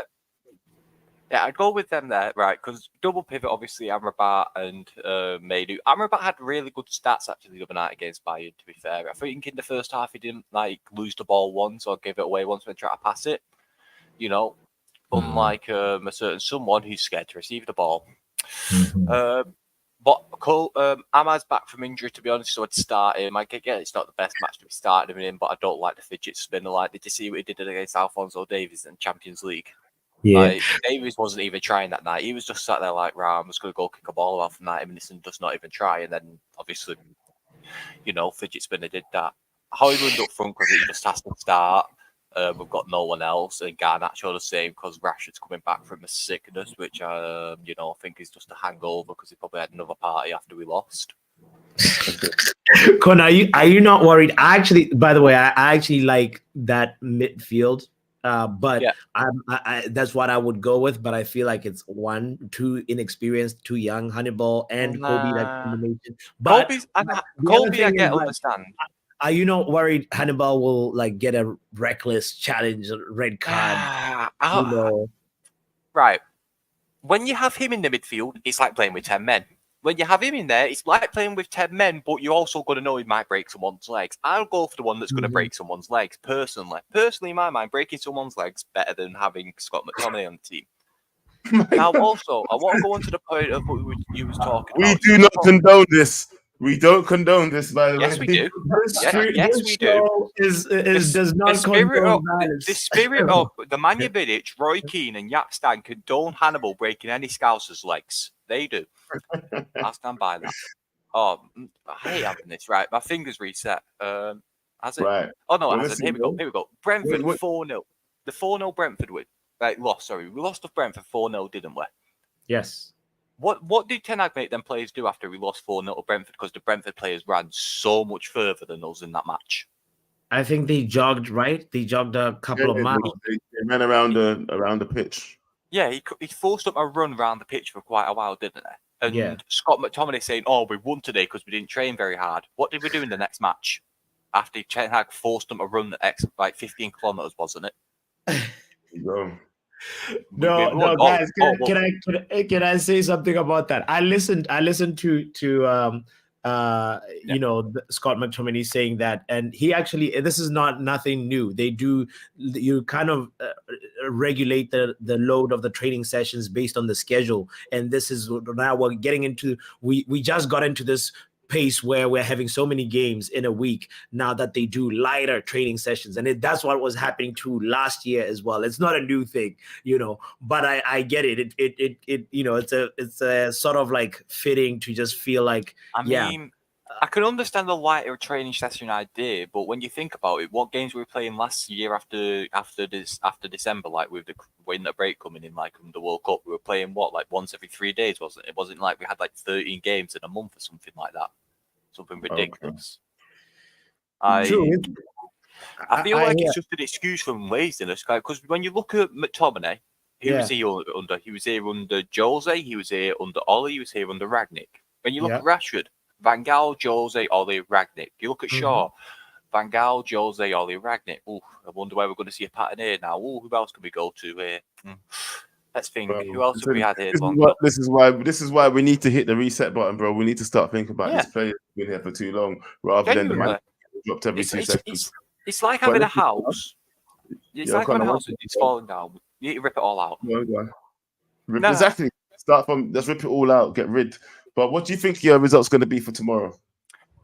I'd go with them there, right? Because double pivot, obviously, Amrabat and Mainu. Amrabat had really good stats actually the other night against Bayern. To be fair, I think in the first half he didn't lose the ball once or give it away once when trying to pass it. Unlike a certain someone who's scared to receive the ball. But Ahmad's back from injury, to be honest, so I'd start him. I get it's not the best match to be starting him in, but I don't like the fidget spinner. Did you see what he did against Alphonso Davies in Champions League? Yeah. Davies wasn't even trying that night. He was just sat there I'm just going to go kick a ball off for 90 minutes and just not even try. And then, obviously, fidget spinner did that. Højlund up front because he just has to start. We've got no one else, and Garnacho the same because Rashford's coming back from a sickness, which I think is just a hangover because he probably had another party after we lost. Con, are you not worried? By the way, I actually like that midfield, but I that's what I would go with. But I feel like it's too inexperienced, too young. Hannibal and Kobe, that combination. But Kobe, I understand. Are you not worried Hannibal will get a reckless challenge, a red card? Right. When you have him in the midfield, it's like playing with 10 men. When you have him in there, it's like playing with 10 men, but you're also going to know he might break someone's legs. I'll go for the one that's going to break someone's legs, personally. Personally, in my mind, breaking someone's legs better than having Scott McTominay on the team. Now, also, I want to go on to the point of what you was talking about. We do not condone this. We don't condone this, by the way. Yes, we do. Yes, we do. Does not condone violence. The spirit of the Nemanja Vidic, Roy Keane, and Jaap Stan condone Hannibal breaking any Scouser's legs. They do. I'll stand by that. Oh, I hate having this. Right, my fingers reset. Has it? Right. Oh no, it hasn't. Here we go. Brentford 4-0. The 4-0 Brentford win. Lost. Sorry, we lost to Brentford 4-0, didn't we? Yes. What did Ten Hag make them players do after we lost 4-0 to Brentford? Because the Brentford players ran so much further than us in that match. I think they jogged, right? They jogged a couple of miles. They ran around the pitch. Yeah, he forced up a run around the pitch for quite a while, didn't they? And Scott McTominay saying, we won today because we didn't train very hard. What did we do in the next match? After Ten Hag forced them to run 15 kilometres, wasn't it? There you go. No, guys. Can I say something about that? I listened to Scott McTominay saying that, and he actually, this is nothing new. You kind of regulate the load of the training sessions based on the schedule, and this is now we're getting into. We just got into this pace where we're having so many games in a week now that they do lighter training sessions, and that's what was happening too last year as well. It's not a new thing, but I get it. It it's a sort of like fitting to just feel like I mean, I can understand the lighter training session idea, but when you think about it, what games were we playing last year after December, like with the winter break coming in, like the World Cup, we were playing like once every 3 days, wasn't it? It wasn't like we had like 13 games in a month or something like that, something ridiculous. True. I feel like it's just an excuse from laziness, because when you look at McTominay, who was he under? He was here under Jose, he was here under Ollie, he was here under Ragnick. When you look at Rashford, Van Gaal, Jose, Ollie, Ragnick. You look at Shaw, Van Gaal, Jose, Ollie, Ragnick. Ooh, I wonder where we're going to see a pattern here now. Ooh, who else can we go to here? Let's think. Who else have we had here? This is why we need to hit the reset button, bro. We need to start thinking about this player been here for too long, rather than the man dropped every 2 seconds. It's like having a house. It's like having a house that's falling down. You need to rip it all out. Exactly. Start from. Let's rip it all out. Get rid. But what do you think your result's going to be for tomorrow?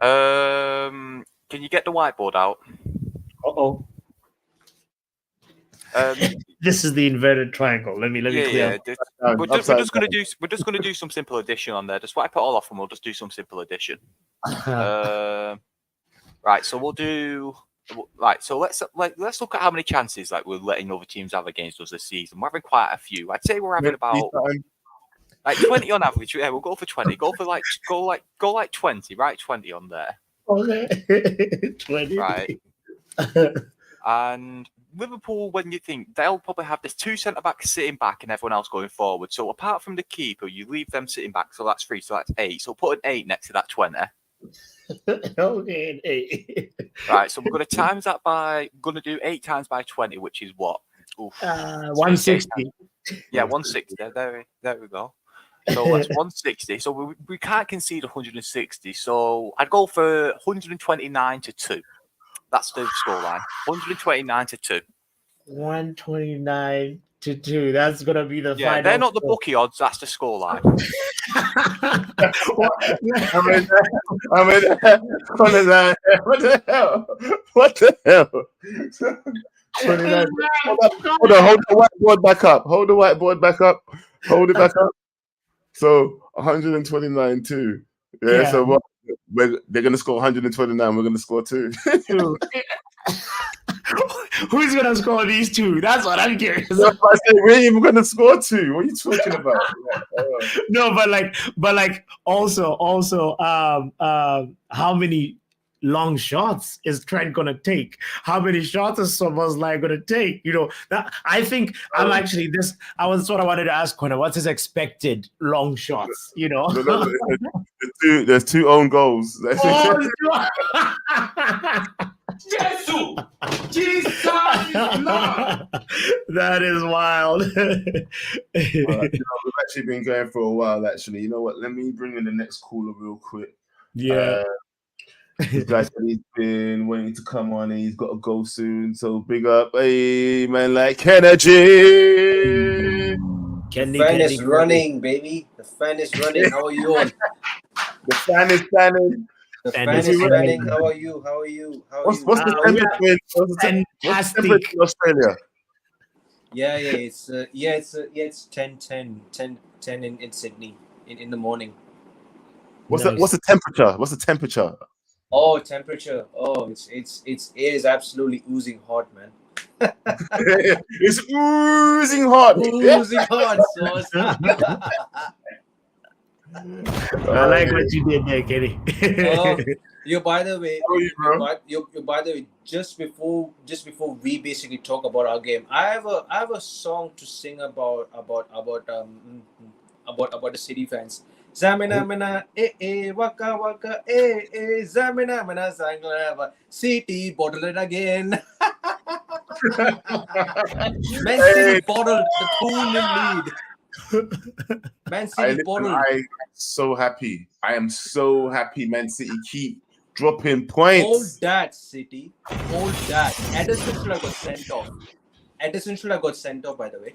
Can you get the whiteboard out? This is the inverted triangle. Let me clear. We're just gonna do some simple addition on there. Just wipe it all off, and we'll just do some simple addition. Right. So we'll do. Right. So let's look at how many chances we're letting other teams have against us this season. We're having quite a few. I'd say we're having about. Like 20 on average, yeah, we'll go for 20. Go for go like 20, right? 20 on there. Okay. 20. Right. And Liverpool, when you think they'll probably have this 2 centre-backs sitting back and everyone else going forward. So apart from the keeper, you leave them sitting back. So that's 3. So that's 8. So put an 8 next to that 20. Okay, an 8. Right. So we're going to times that by. Going to do 8 times by 20, which is what? 160. Yeah, 160. There we go. So that's 160. So we can't concede 160. So I'd go for 129-2. That's the scoreline. 129-2. 129-2. That's gonna be the final. They're not the bookie odds. That's the scoreline. What the hell? 29. Hold the whiteboard back up. Hold it back up. So 129-2. Yeah. So what? They're gonna score 129. We're gonna score 2. Who's gonna score these 2? That's what I'm curious. I say we ain't even gonna score 2. What are you talking about? No, but also, how many long shots is Trent gonna take? How many shots is Szoboszlai gonna take? That I think I'm actually this. I was what I wanted to ask Connor. What's his expected long shots? No, there's 2 own goals. Jesus Lord. That is wild. We've actually been going for a while. Actually, you know what? Let me bring in the next caller real quick. Yeah. This guy said he's been waiting to come on and he's got to go soon. So big up, hey man, like Kennedy. The fan is running, baby. The fan is running. How are you all? The fan is standing. The fan is running. How are you? What's the temperature in Australia? Yeah. It's 10 in Sydney in the morning. What's the temperature? What's the temperature? Oh, temperature. Oh, it is absolutely oozing hot, man. It's oozing hot. Oozing hot, sauce. I like what you did there, Kenny. By the way, just before we basically talk about our game, I have a song to sing about the City fans. Zamina mina waka waka zamina mina zanglava City bottle it again. Man City bottled the 2-0 lead. Man City bottled. I am so happy. Man City keep dropping points. Hold that, City. Hold that. Ederson should have got sent off, by the way.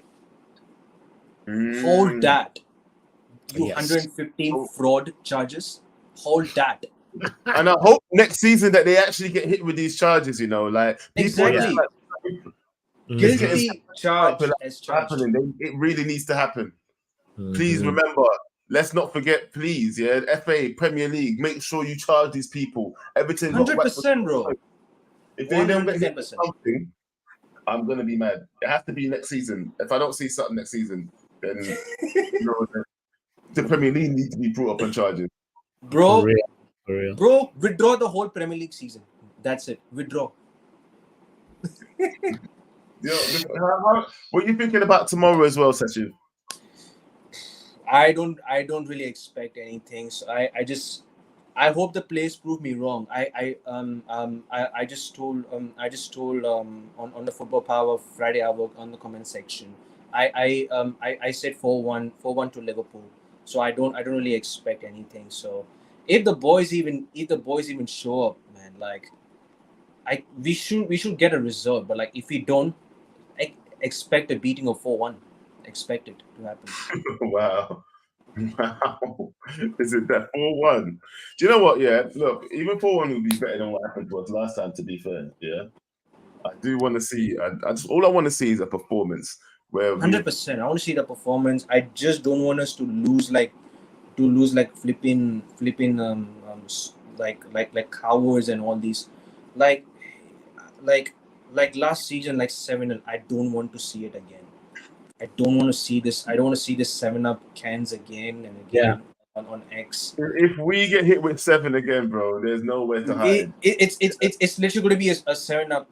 Hold that. You 115 fraud charges. Hold that. And I hope next season that they actually get hit with these charges. You know, like people Exactly. it's getting Guilty charge as charged. happening. It really needs to happen. Please Mhm. remember. Let's not forget, please. Yeah, FA, Premier League. Make sure you charge these people. Everything got whacked. 100%, bro. If they don't get hit with 110%. something, I'm gonna be mad. It has to be next season. If I don't see something next season, then the Premier League needs to be brought up on charges. For Bro, real. For real. bro, withdraw the whole Premier League season. That's it. Withdraw. What are you thinking about tomorrow as well, Sachin? I don't really expect anything. So I hope the players prove me wrong. I just told on the Football Power Friday hour on the comment section. I said 4-1 to Liverpool. So I don't really expect anything. So if the boys even show up, man, like we should get a result. But like if we don't, expect a beating of 4-1. Expect it to happen. Wow. Wow. Is it that 4-1? Do you know what? Yeah, look, even 4-1 would be better than what happened to us last time, to be fair. Yeah. I do want to see, all I want to see is a performance where 100%. I want to see the performance. I just don't want us to lose like flipping like cowards and all these like last season, like 7. I don't want to see it again. I don't want to see this. I don't want to see this 7-Up cans again and again on X. if we get hit with 7 again, bro, there's nowhere to hide. It's literally going to be a 7-Up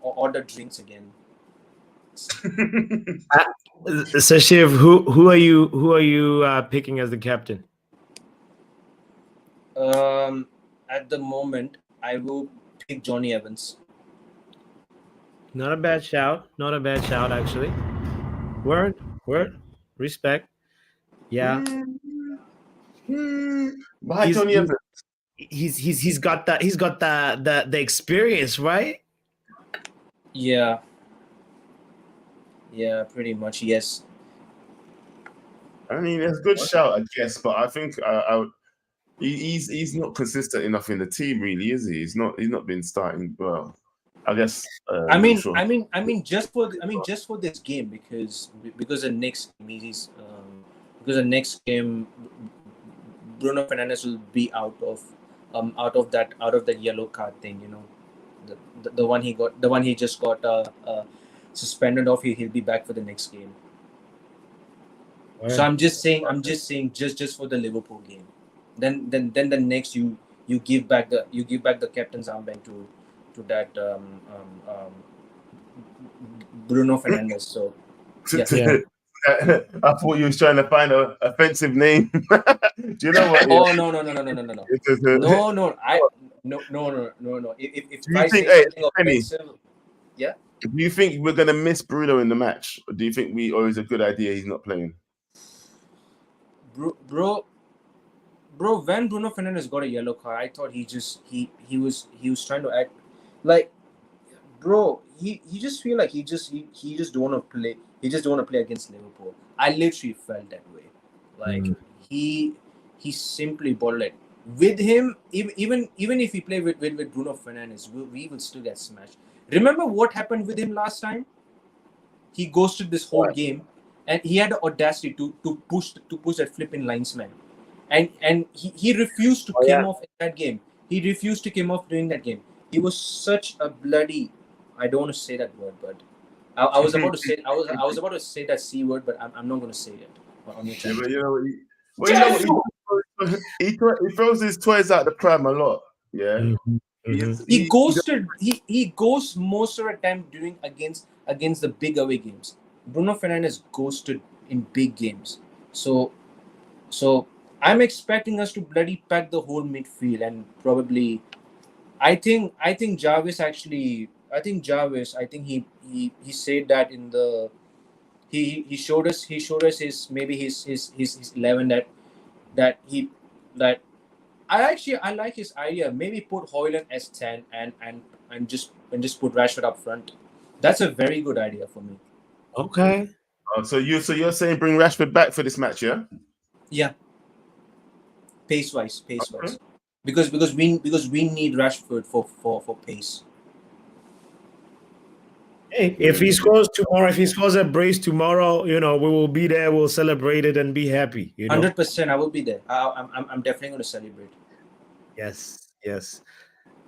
order drinks again. So Shiv, who are you picking as the captain? At the moment, I will pick Johnny Evans. Not a bad shout. Not a bad shout, actually. Word. Respect. Yeah. Why He's- Johnny Evans? He's got the experience, right? Yeah, pretty much. Yes. I mean, it's a good shout, I guess, but I think he's not consistent enough in the team, really, is he? He's not been starting well. I guess. I mean, sure. I mean, just for this game because the next game, Bruno Fernandes will be out of that yellow card thing. You know, the one he just got suspended off. He'll be back for the next game. So I'm just saying just for the Liverpool game. Then the next you give back the captain's armband to that Bruno Fernandes. So Yeah. I thought you was trying to find an offensive name. Do you know what? oh no. No. If Do you I think, say something Penny, offensive, yeah. do you think we're gonna miss Bruno in the match? Or do you think or is it a good idea he's not playing? Bro, when Bruno Fernandes got a yellow card, I thought he was trying to act like, bro, he just feel like he just don't want to play. He just don't want to play against Liverpool. I literally felt that way. Like he simply bottled it. With him, even if he play with Bruno Fernandes, we will still get smashed. Remember what happened with him last time? He ghosted this whole game, and he had the audacity to push that flipping linesman, and he refused to come off in that game. He refused to come off during that game. He was such a bloody. I don't want to say that word, but I was about to say that C word, but I'm not going to say it on your channel. But you know what? He throws his toys out the pram a lot. Yeah. He ghosted. He ghosts most of the time during against the big away games. Bruno Fernandes ghosted in big games. So I'm expecting us to bloody pack the whole midfield and probably. I think Jarvis actually. I think he said that in the. He showed us his 11 that I like his idea. Maybe put Højlund as 10 and just put Rashford up front. That's a very good idea for me. Okay. So you're saying bring Rashford back for this match, yeah? Yeah. Pace wise. Okay. because we need Rashford for pace. Hey, if he scores tomorrow, if he scores a brace tomorrow, we will be there. We'll celebrate it and be happy. 100%, I will be there. I'm definitely going to celebrate. Yes, yes.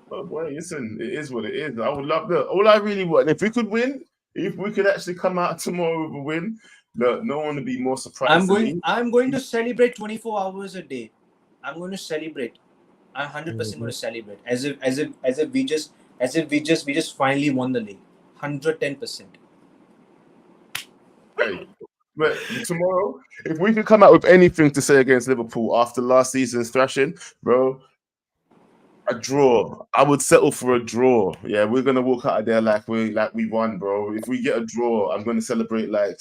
But boy, listen, it is what it is. I would love that. All I really want, if we could win, if we could actually come out tomorrow with a win, look, no one would be more surprised than me. I'm going to celebrate 24 hours a day. I'm going to celebrate. I'm 100% Mm-hmm. going to celebrate as if we just finally won the league. 110%. Hey, but tomorrow, if we could come out with anything to say against Liverpool after last season's thrashing, bro, a draw. I would settle for a draw. Yeah, we're gonna walk out of there like we won, bro. If we get a draw, I'm gonna celebrate like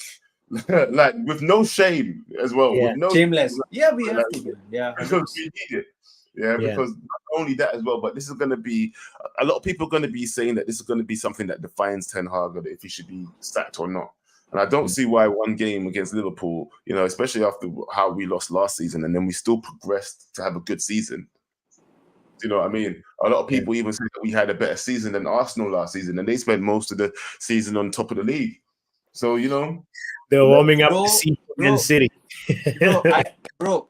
like with no shame as well. Yeah. With no Shameless. Yeah, we have like, to. Yeah, because 100%. we need it. Yeah, Yeah. because not only that as well, but this is going to be a lot of people are going to be saying that this is going to be something that defines Ten Hag, if he should be sacked or not. And I don't see why one game against Liverpool, especially after how we lost last season, and then we still progressed to have a good season. Do you know what I mean? A lot of people even say that we had a better season than Arsenal last season, and they spent most of the season on top of the league. So they're warming up Bro, to see bro. Man City. bro,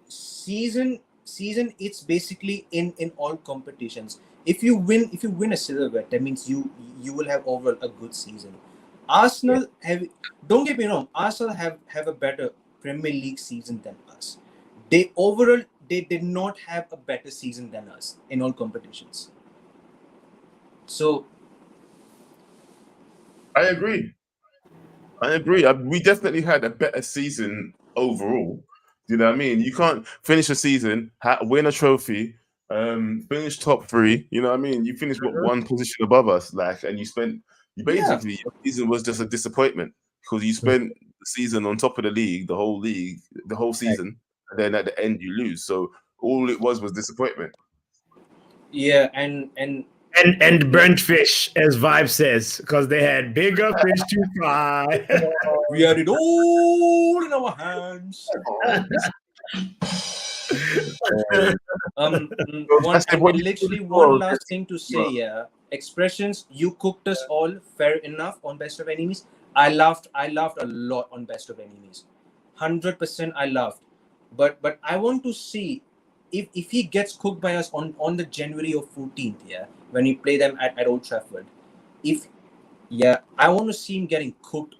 season it's basically in all competitions. If you win a silverware, that means you will have overall a good season. Arsenal don't get me wrong, Arsenal have a better Premier League season than us. They overall they did not have a better season than us in all competitions. So I agree. We definitely had a better season overall. Do you know what I mean? You can't finish a season, win a trophy, finish top 3. You know what I mean? You finished one position above us, and you basically your season was just a disappointment because you spent the season on top of the league, the whole season, and then at the end you lose. So all it was disappointment. yeah, and burnt fish, as Vibe says, because they had bigger fish to fry. we had it all in our hands. Literally one last thing to say. Yeah, expressions. You cooked us all. Fair enough on Best of Enemies. I laughed a lot on Best of Enemies. 100% I laughed. But I want to see if he gets cooked by us on the January of 14th. Yeah, when we play them at Old Trafford. I want to see him getting cooked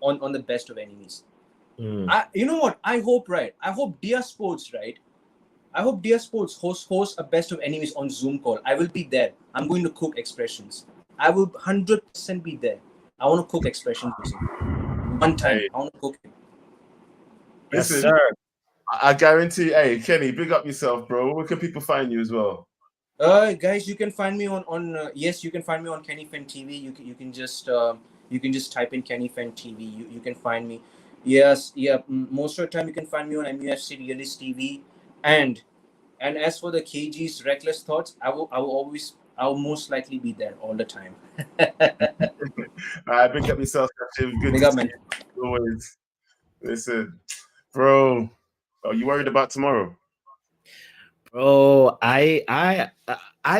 on the Best of Enemies. You know what? I hope Dia Sports, right? I hope Dia Sports host a Best of Enemies on Zoom call. I will be there. I'm going to cook expressions. I will 100% be there. I want to cook expressions one time. I want to cook it. Yes, Listen, sir. I guarantee. Hey, Kenny, big up yourself, bro. Where can people find you as well? Guys, you can find me on yes, you can find me on Kenny Fan TV. You can just type in Kenny Fan TV. You can find me. Yes, yeah. Most of the time you can find me on MUFC Realist TV, and as for the KG's Reckless Thoughts, I will most likely be there all the time. Big up yourself, Good Big to up, see man. you always. Listen, bro. Are you worried about tomorrow? Bro, I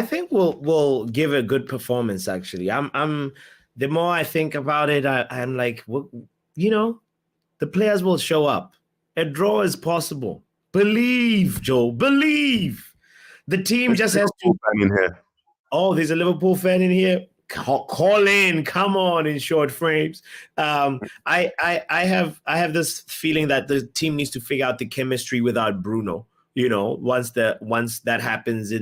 think we'll give a good performance. Actually, I'm. The more I think about it, I'm like, the players will show up. A draw is possible. Believe, Joe. Believe. The team just has to. In here. Oh, there's a Liverpool fan in here. Call in. Come on, in short frames. I have this feeling that the team needs to figure out the chemistry without Bruno. Once that happens,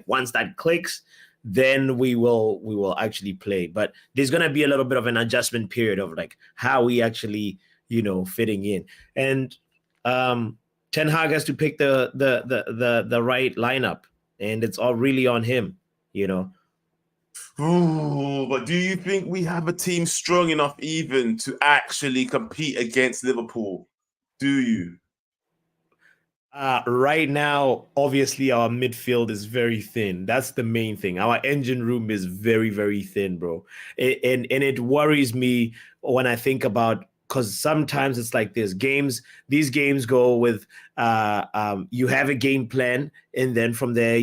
once that clicks, then we will actually play. But there's gonna be a little bit of an adjustment period of like how we actually fitting in, and Ten Hag has to pick the right lineup, and it's all really on him. Ooh, but do you think we have a team strong enough even to actually compete against Liverpool? Do you? Right now, obviously, our midfield is very thin. That's the main thing. Our engine room is very, very thin, bro. And it worries me when I think about because sometimes it's like this. These games go with you have a game plan, and then from there,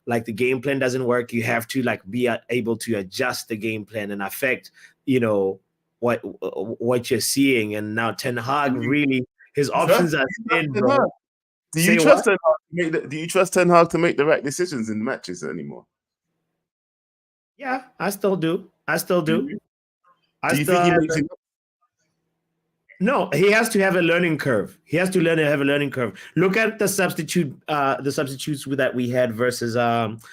like the game plan doesn't work, you have to like be able to adjust the game plan and affect, what you're seeing. And now Ten Hag really, his options are thin, bro. Do you trust Ten Hag? Do you trust Ten Hag to make the right decisions in the matches anymore? Yeah, I still do. Do you think he makes it? No, he has to have a learning curve. He has to have a learning curve. Look at the substitutes that we had versus Bayern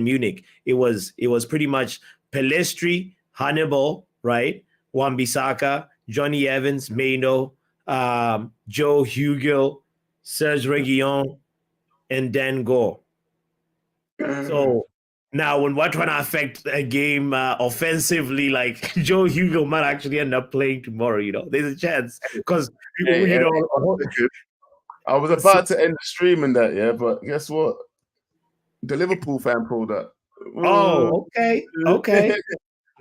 Munich. It was pretty much Pelistri, Hannibal, right? Wan-Bissaka, Johnny Evans, Maino, Joe Hugill, Serge Reguilon, and Dan Gore. So now, when we're trying to affect a game offensively, like Joe Hugo might actually end up playing tomorrow. There's a chance because I was about to end the stream in that, but guess what? The Liverpool fan pulled up. Oh, okay.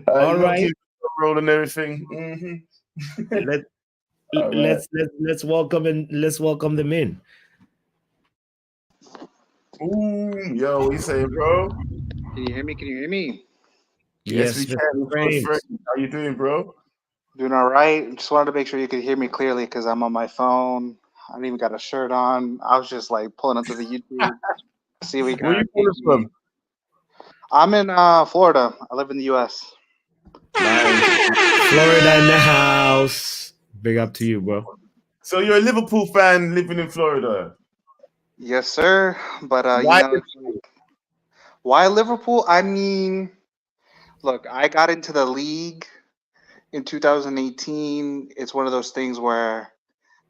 All right. Roll and everything. Let's welcome them in. Ooh, yo, what you saying, bro? Can you hear me? Yes, we can. How you doing, bro? Doing all right. Just wanted to make sure you could hear me clearly because I'm on my phone. I didn't even got a shirt on. I was just like pulling up to the YouTube. See we got. Where you calling from? I'm in Florida. I live in the U.S. Nice. Florida in the house. Big up to you, bro. So you're a Liverpool fan living in Florida? Yes, sir. But why why Liverpool? I mean, look, I got into the league in 2018. It's one of those things where,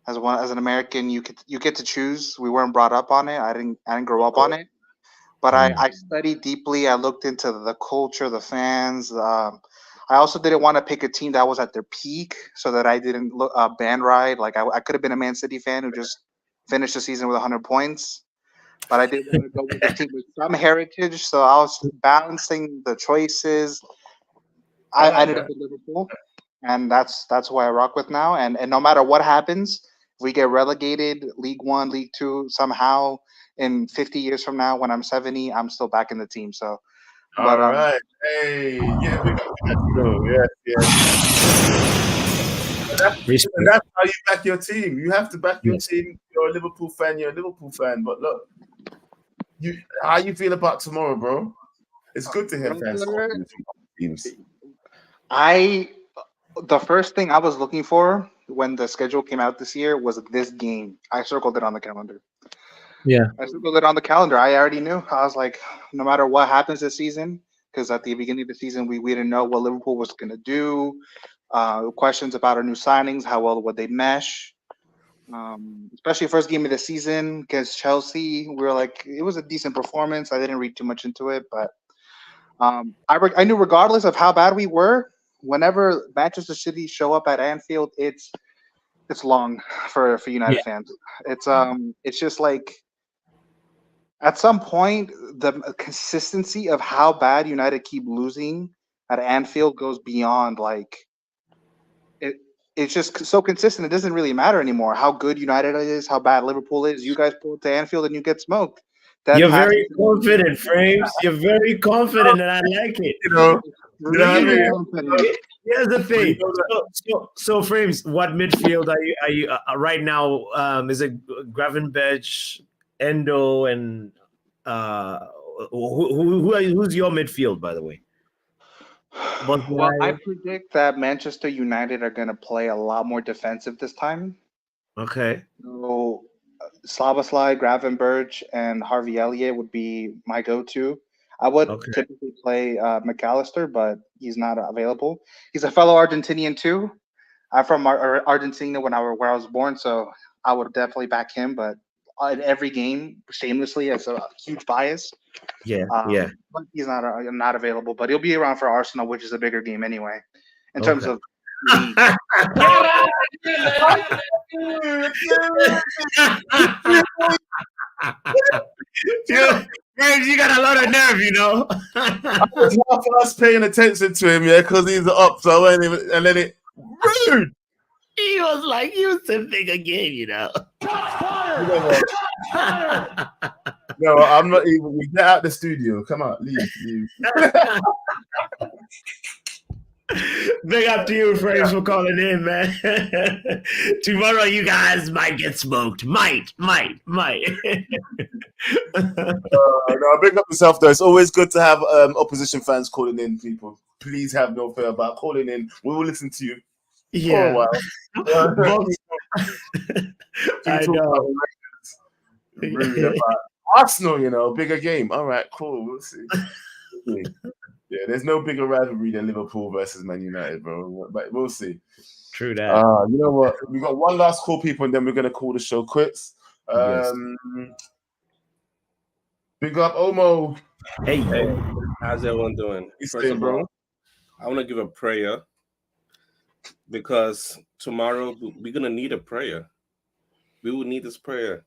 as an American, you get to choose. We weren't brought up on it. I didn't grow up on it. But I studied deeply. I looked into the culture, the fans. I also didn't want to pick a team that was at their peak, so that I didn't band ride. Like I could have been a Man City fan who just finished the season with 100 points. But I didn't want to go with a team with some heritage, so I was balancing the choices. I ended up with Liverpool, and that's who I rock with now. And no matter what happens, if we get relegated, League One, League Two, somehow in 50 years from now, when I'm 70, I'm still back in the team. So, all right, hey, yeah, we got that. Yes. And that's how you back your team. You have to back your team. You're a Liverpool fan. But look, how you feel about tomorrow, bro? It's good to hear fans from teams. The first thing I was looking for when the schedule came out this year was this game. I circled it on the calendar. Yeah. I circled it on the calendar. I already knew. I was like, no matter what happens this season, because at the beginning of the season, we didn't know what Liverpool was going to do. Questions about our new signings, how well would they mesh? Especially first game of the season against Chelsea. We were like, it was a decent performance. I didn't read too much into it, but I knew regardless of how bad we were, whenever Manchester City show up at Anfield, it's long for United fans. It's just like at some point the consistency of how bad United keep losing at Anfield goes beyond like it's just so consistent. It doesn't really matter anymore how good United is, how bad Liverpool is. You guys pull it to Anfield and you get smoked. You're very confident, Frames. You're very confident, and I like it. Here's the thing. So Frames, what midfield are you right now? Is it Gravenberch, Endo, and who's your midfield, by the way? Well, I predict that Manchester United are going to play a lot more defensive this time. Okay. So Szoboszlai, Gravenberch, and Harvey Elliott would be my go-to. I would typically play McAllister, but he's not available. He's a fellow Argentinian too. I'm from Argentina where I was born, so I would definitely back him. But in every game, shamelessly, as a huge bias. Yeah. But he's not available, but he'll be around for Arsenal, which is a bigger game anyway. In terms of league. You got a lot of nerve, I was half us paying attention to him, because he's up, so I went and let it Rude. He was like Houston again, you know. You know what? No, I'm not even. We get out the studio. Come on, leave. Big up to you, friends, for calling in, man. Tomorrow, you guys might get smoked. Might. No, big up yourself though. It's always good to have opposition fans calling in. People, please have no fear about calling in. We will listen to you for a while. Box- I know. Rude about Arsenal, you know, bigger game. All right, cool. We'll see. Yeah, there's no bigger rivalry than Liverpool versus Man United, bro. But we'll see. True that. You know what? We got one last call, people, and then we're gonna call the show quits. Yes. Big up, Omo. Hey, how's everyone doing? First of all, I want to give a prayer because tomorrow we're gonna need a prayer. We will need this prayer.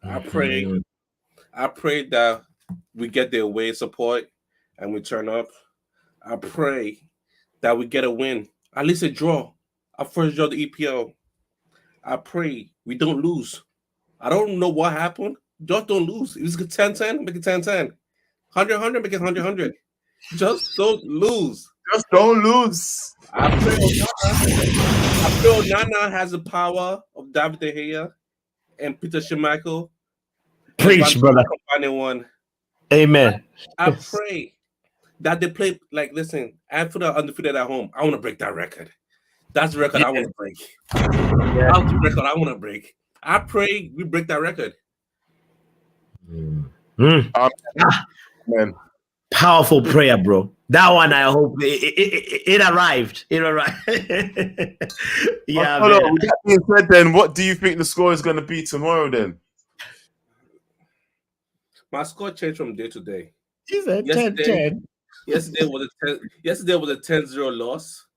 I pray that we get the away support and we turn up. I pray that we get a win, at least a draw. Our first draw the EPL. I pray we don't lose. I don't know what happened. Just don't lose. If it's 10-10, make it 10-10. 100-100, make it 100-100. Just don't lose. Just don't lose. I feel Nana has the power of David De Gea and Peter Schmeichel. preach, brother. Combining one. Amen. I pray that they play like, listen, Anfield are undefeated at home. I want to break that record. That's the record I want to break. That's the record I want to break. I pray we break that record. Man. Powerful prayer, bro. That one, I hope it arrived. It arrived. Yeah. Hold on. With that being said, then, what do you think the score is going to be tomorrow? Then My score changed from day to day. He said 10-10. Yesterday was a 10-0 loss.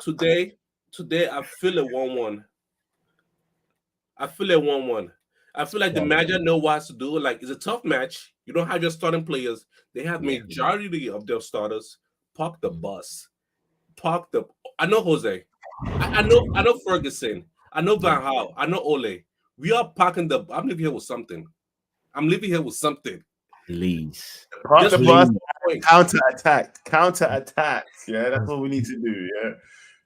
Today I feel a 1-1. I feel like the manager knows what to do. Like, it's a tough match. You don't have your starting players. They have majority of their starters. Park the bus. I know Jose. I know Ferguson. I know Van Gaal. I know Ole. We are parking the. I'm leaving here with something. Please. park the bus. Counter attack. Yeah, that's what we need to do.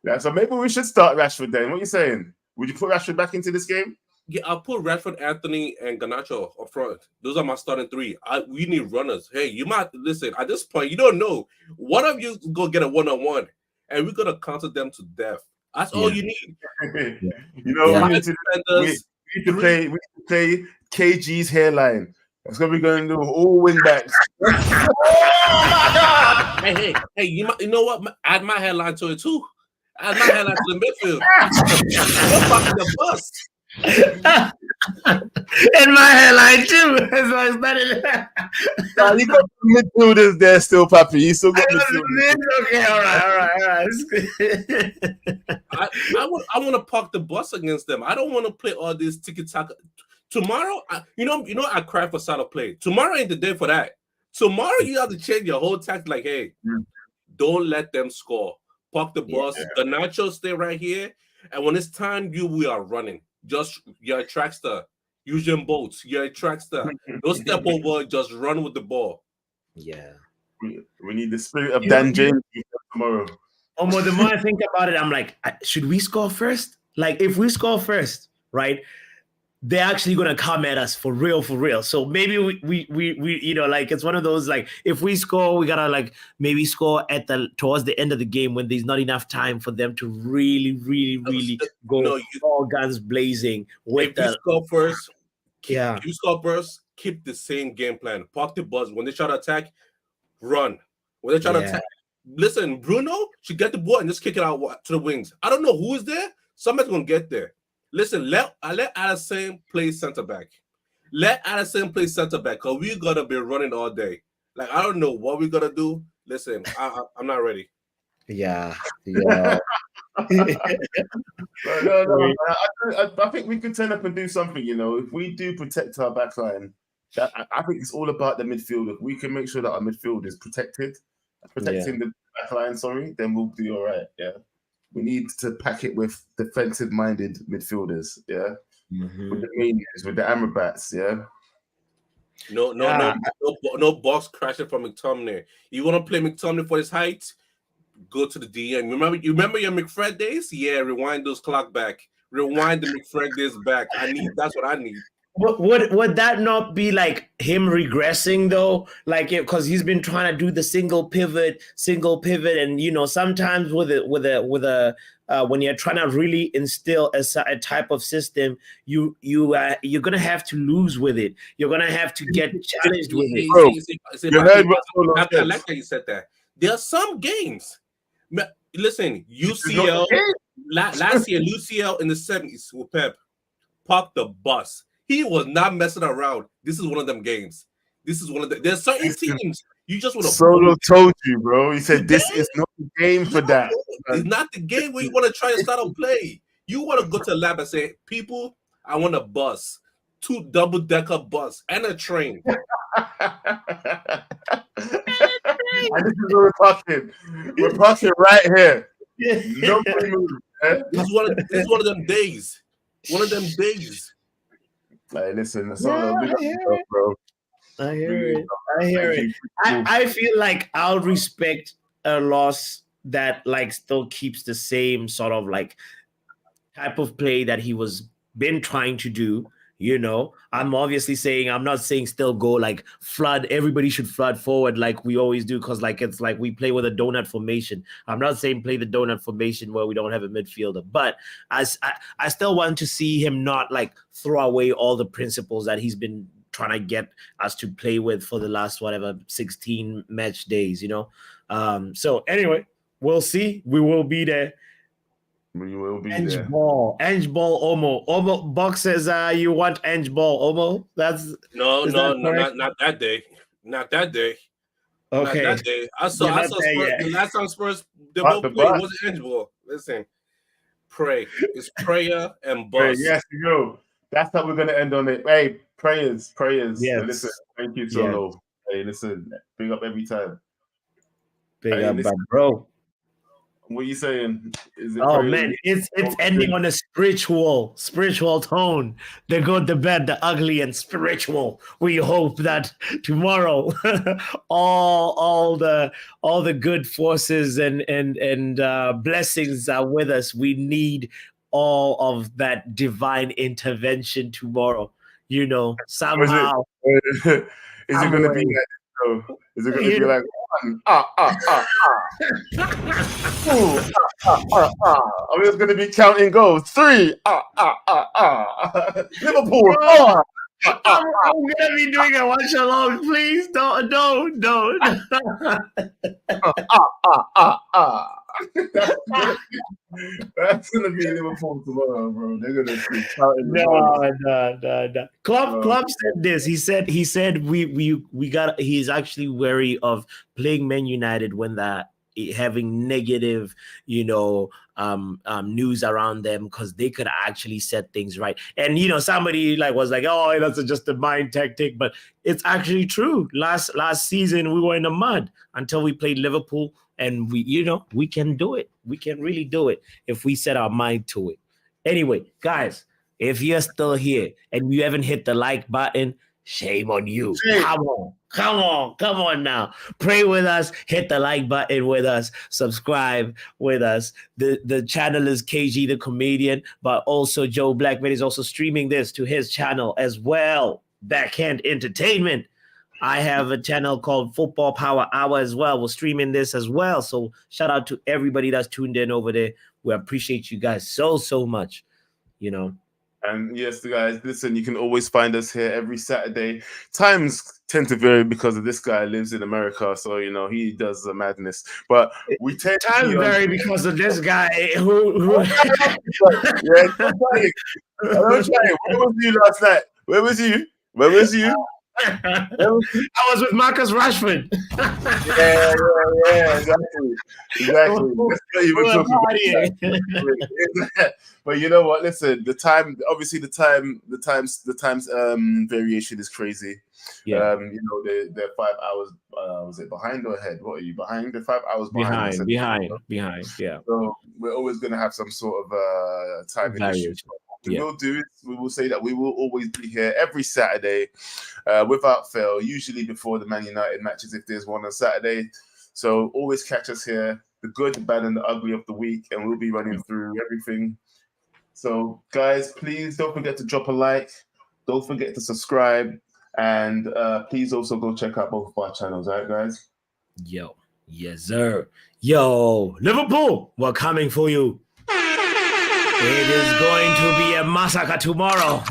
Yeah. So maybe we should start Rashford then. What are you saying? Would you put Rashford back into this game? Yeah, I'll put Rashford, Anthony, and Garnacho up front. Those are my starting three. We need runners. Hey, you might listen at this point. You don't know. One of you go get a 1-on-1, and we're gonna counter them to death. That's all you need. You know, we need to play KG's hairline. That's what we're gonna do. All wing backs. hey, you know what? Add my headline to it too. Add my headline to the midfield. You're fucking the bus. In my headline too. So it's better Nah, you got midfielders there still, Papi. You still got midfielders. Okay, all right. I want to park the bus against them. I don't want to play all this tiki-taka. Tomorrow, I cry for Salah play. Tomorrow ain't the day for that. Tomorrow you have to change your whole tactic. Like, hey, don't let them score. Park the bus. The nachos stay right here. And when it's time, we are running. Just you're a trackster. Using boats. You're a trackster. Don't step over. Just run with the ball. Yeah. We need the spirit of Dan James tomorrow. The more I think about it, I'm like, should we score first? Like, if we score first, right? They're actually gonna come at us for real. So maybe we like, it's one of those, like, if we score, we gotta like maybe score towards the end of the game when there's not enough time for them to really go all guns blazing. If you score first, keep the same game plan. Park the bus. When they try to attack, run. When they try to attack, listen, Bruno should get the ball and just kick it out to the wings. I don't know who is there. Somebody's gonna get there. Listen, let Addison play center back. Because we're gonna be running all day. Like, I don't know what we're gonna do. Listen, I'm not ready. Yeah. No. I think we could turn up and do something. You know, if we do protect our backline, I think it's all about the midfield. If we can make sure that our midfield is protecting the backline, then we'll be all right. Yeah. we need to pack it with defensive-minded midfielders. Yeah, with the Manias, with the Amrabats. Yeah. No box crashing from McTominay. You want to play McTominay for his height? Go to the DM. You remember your McFred days? Yeah, rewind those clock back. Rewind the McFred days back. That's what I need. Would that not be like him regressing though? Like, because he's been trying to do the single pivot, and sometimes with a when you're trying to really instill a type of system, you're gonna have to lose with it. You're gonna have to get challenged with it. I like how you said that. There are some games. Listen, UCL last year, UCL in the 70s with Pep popped the bus. He was not messing around. This is one of them games. There's certain teams you just want to. Solo told you, bro. He said this is not the game for that. It's not the game where you want to try to start a play. You want to go to the lab and say, people, I want a bus, 2 double-decker bus, and a train. And this is what we're talking. We're talking right here. No move. It's one of them days. One of them days. Like, listen, that's all big up yourself, bro. I hear it. I feel like I'll respect a loss that like still keeps the same sort of like type of play that he was been trying to do. I'm obviously saying, I'm not saying still go like flood. Everybody should flood forward like we always do, because like it's like we play with a donut formation. I'm not saying play the donut formation where we don't have a midfielder, but I still want to see him not like throw away all the principles that he's been trying to get us to play with for the last 16 match days. So anyway, we'll see. We will be there. We will be Ange there. Ball, Omo Box says you want Ange Ball, Omo. That's not that day. Not that day. Okay. Not that day. I saw Spurs, the last time Spurs they both played wasn't Ange Ball. Listen, pray. It's prayer and bus. Yes, you know. That's how we're gonna end on it. Hey, prayers. Yes. So listen, thank you, Solo. Yes. Hey, listen, big up every time. Big up, bro. What are you saying? Is it man, it's ending on a spiritual tone. The good, the bad, the ugly, and spiritual. We hope that tomorrow, all the good forces and blessings are with us. We need all of that divine intervention tomorrow. Somehow. Is it going to be like? Is it going to be like? I'm just going to be counting goals. 3. Liverpool. I'm gonna be doing a watch along. Please don't. That's gonna be Liverpool tomorrow, bro. They're gonna be counting. No. Klopp said this. He said we got. He's actually wary of playing Man United when that having negative, news around them, because they could actually set things right. And somebody was like, oh, that's just a mind tactic, but it's actually true. Last season we were in the mud until we played Liverpool, and we can do it. We can really do it if we set our mind to it. Anyway, guys, if you're still here and you haven't hit the like button, shame on you. Come on now. Pray with us, hit the like button with us, subscribe with us. The channel is KG the Comedian, but also Joe Blackman is also streaming this to his channel as well, Backhand Entertainment. I have a channel called Football Power Hour as well. We're streaming this as well. So shout out to everybody that's tuned in over there. We appreciate you guys so much, And yes, guys, listen, you can always find us here every Saturday. Times tend to vary because of this guy lives in America, so he does the madness. But we tend times vary because of this guy who Yeah, I'm trying. Where was you last night? Where was you? I was with Marcus Rashford. yeah, exactly. Let's not even We're talk about partying. that. But you know what? Listen, the time, obviously, the times variation is crazy. Yeah, You know, they're 5 hours. Was it behind or ahead? What are you behind? They're 5 hours behind. behind. Yeah, So we're always going to have some sort of timing issue. variation. What we Yeah. will do is we will say that we will always be here every Saturday without fail, usually before the Man United matches if there's one on Saturday. So always catch us here, the good, the bad, and the ugly of the week, and we'll be running through everything. So guys, please don't forget to drop a like. Don't forget to subscribe. And please also go check out both of our channels, all right, guys? Yo, yes, sir. Yo, Liverpool, we're coming for you. It is going to be a massacre tomorrow.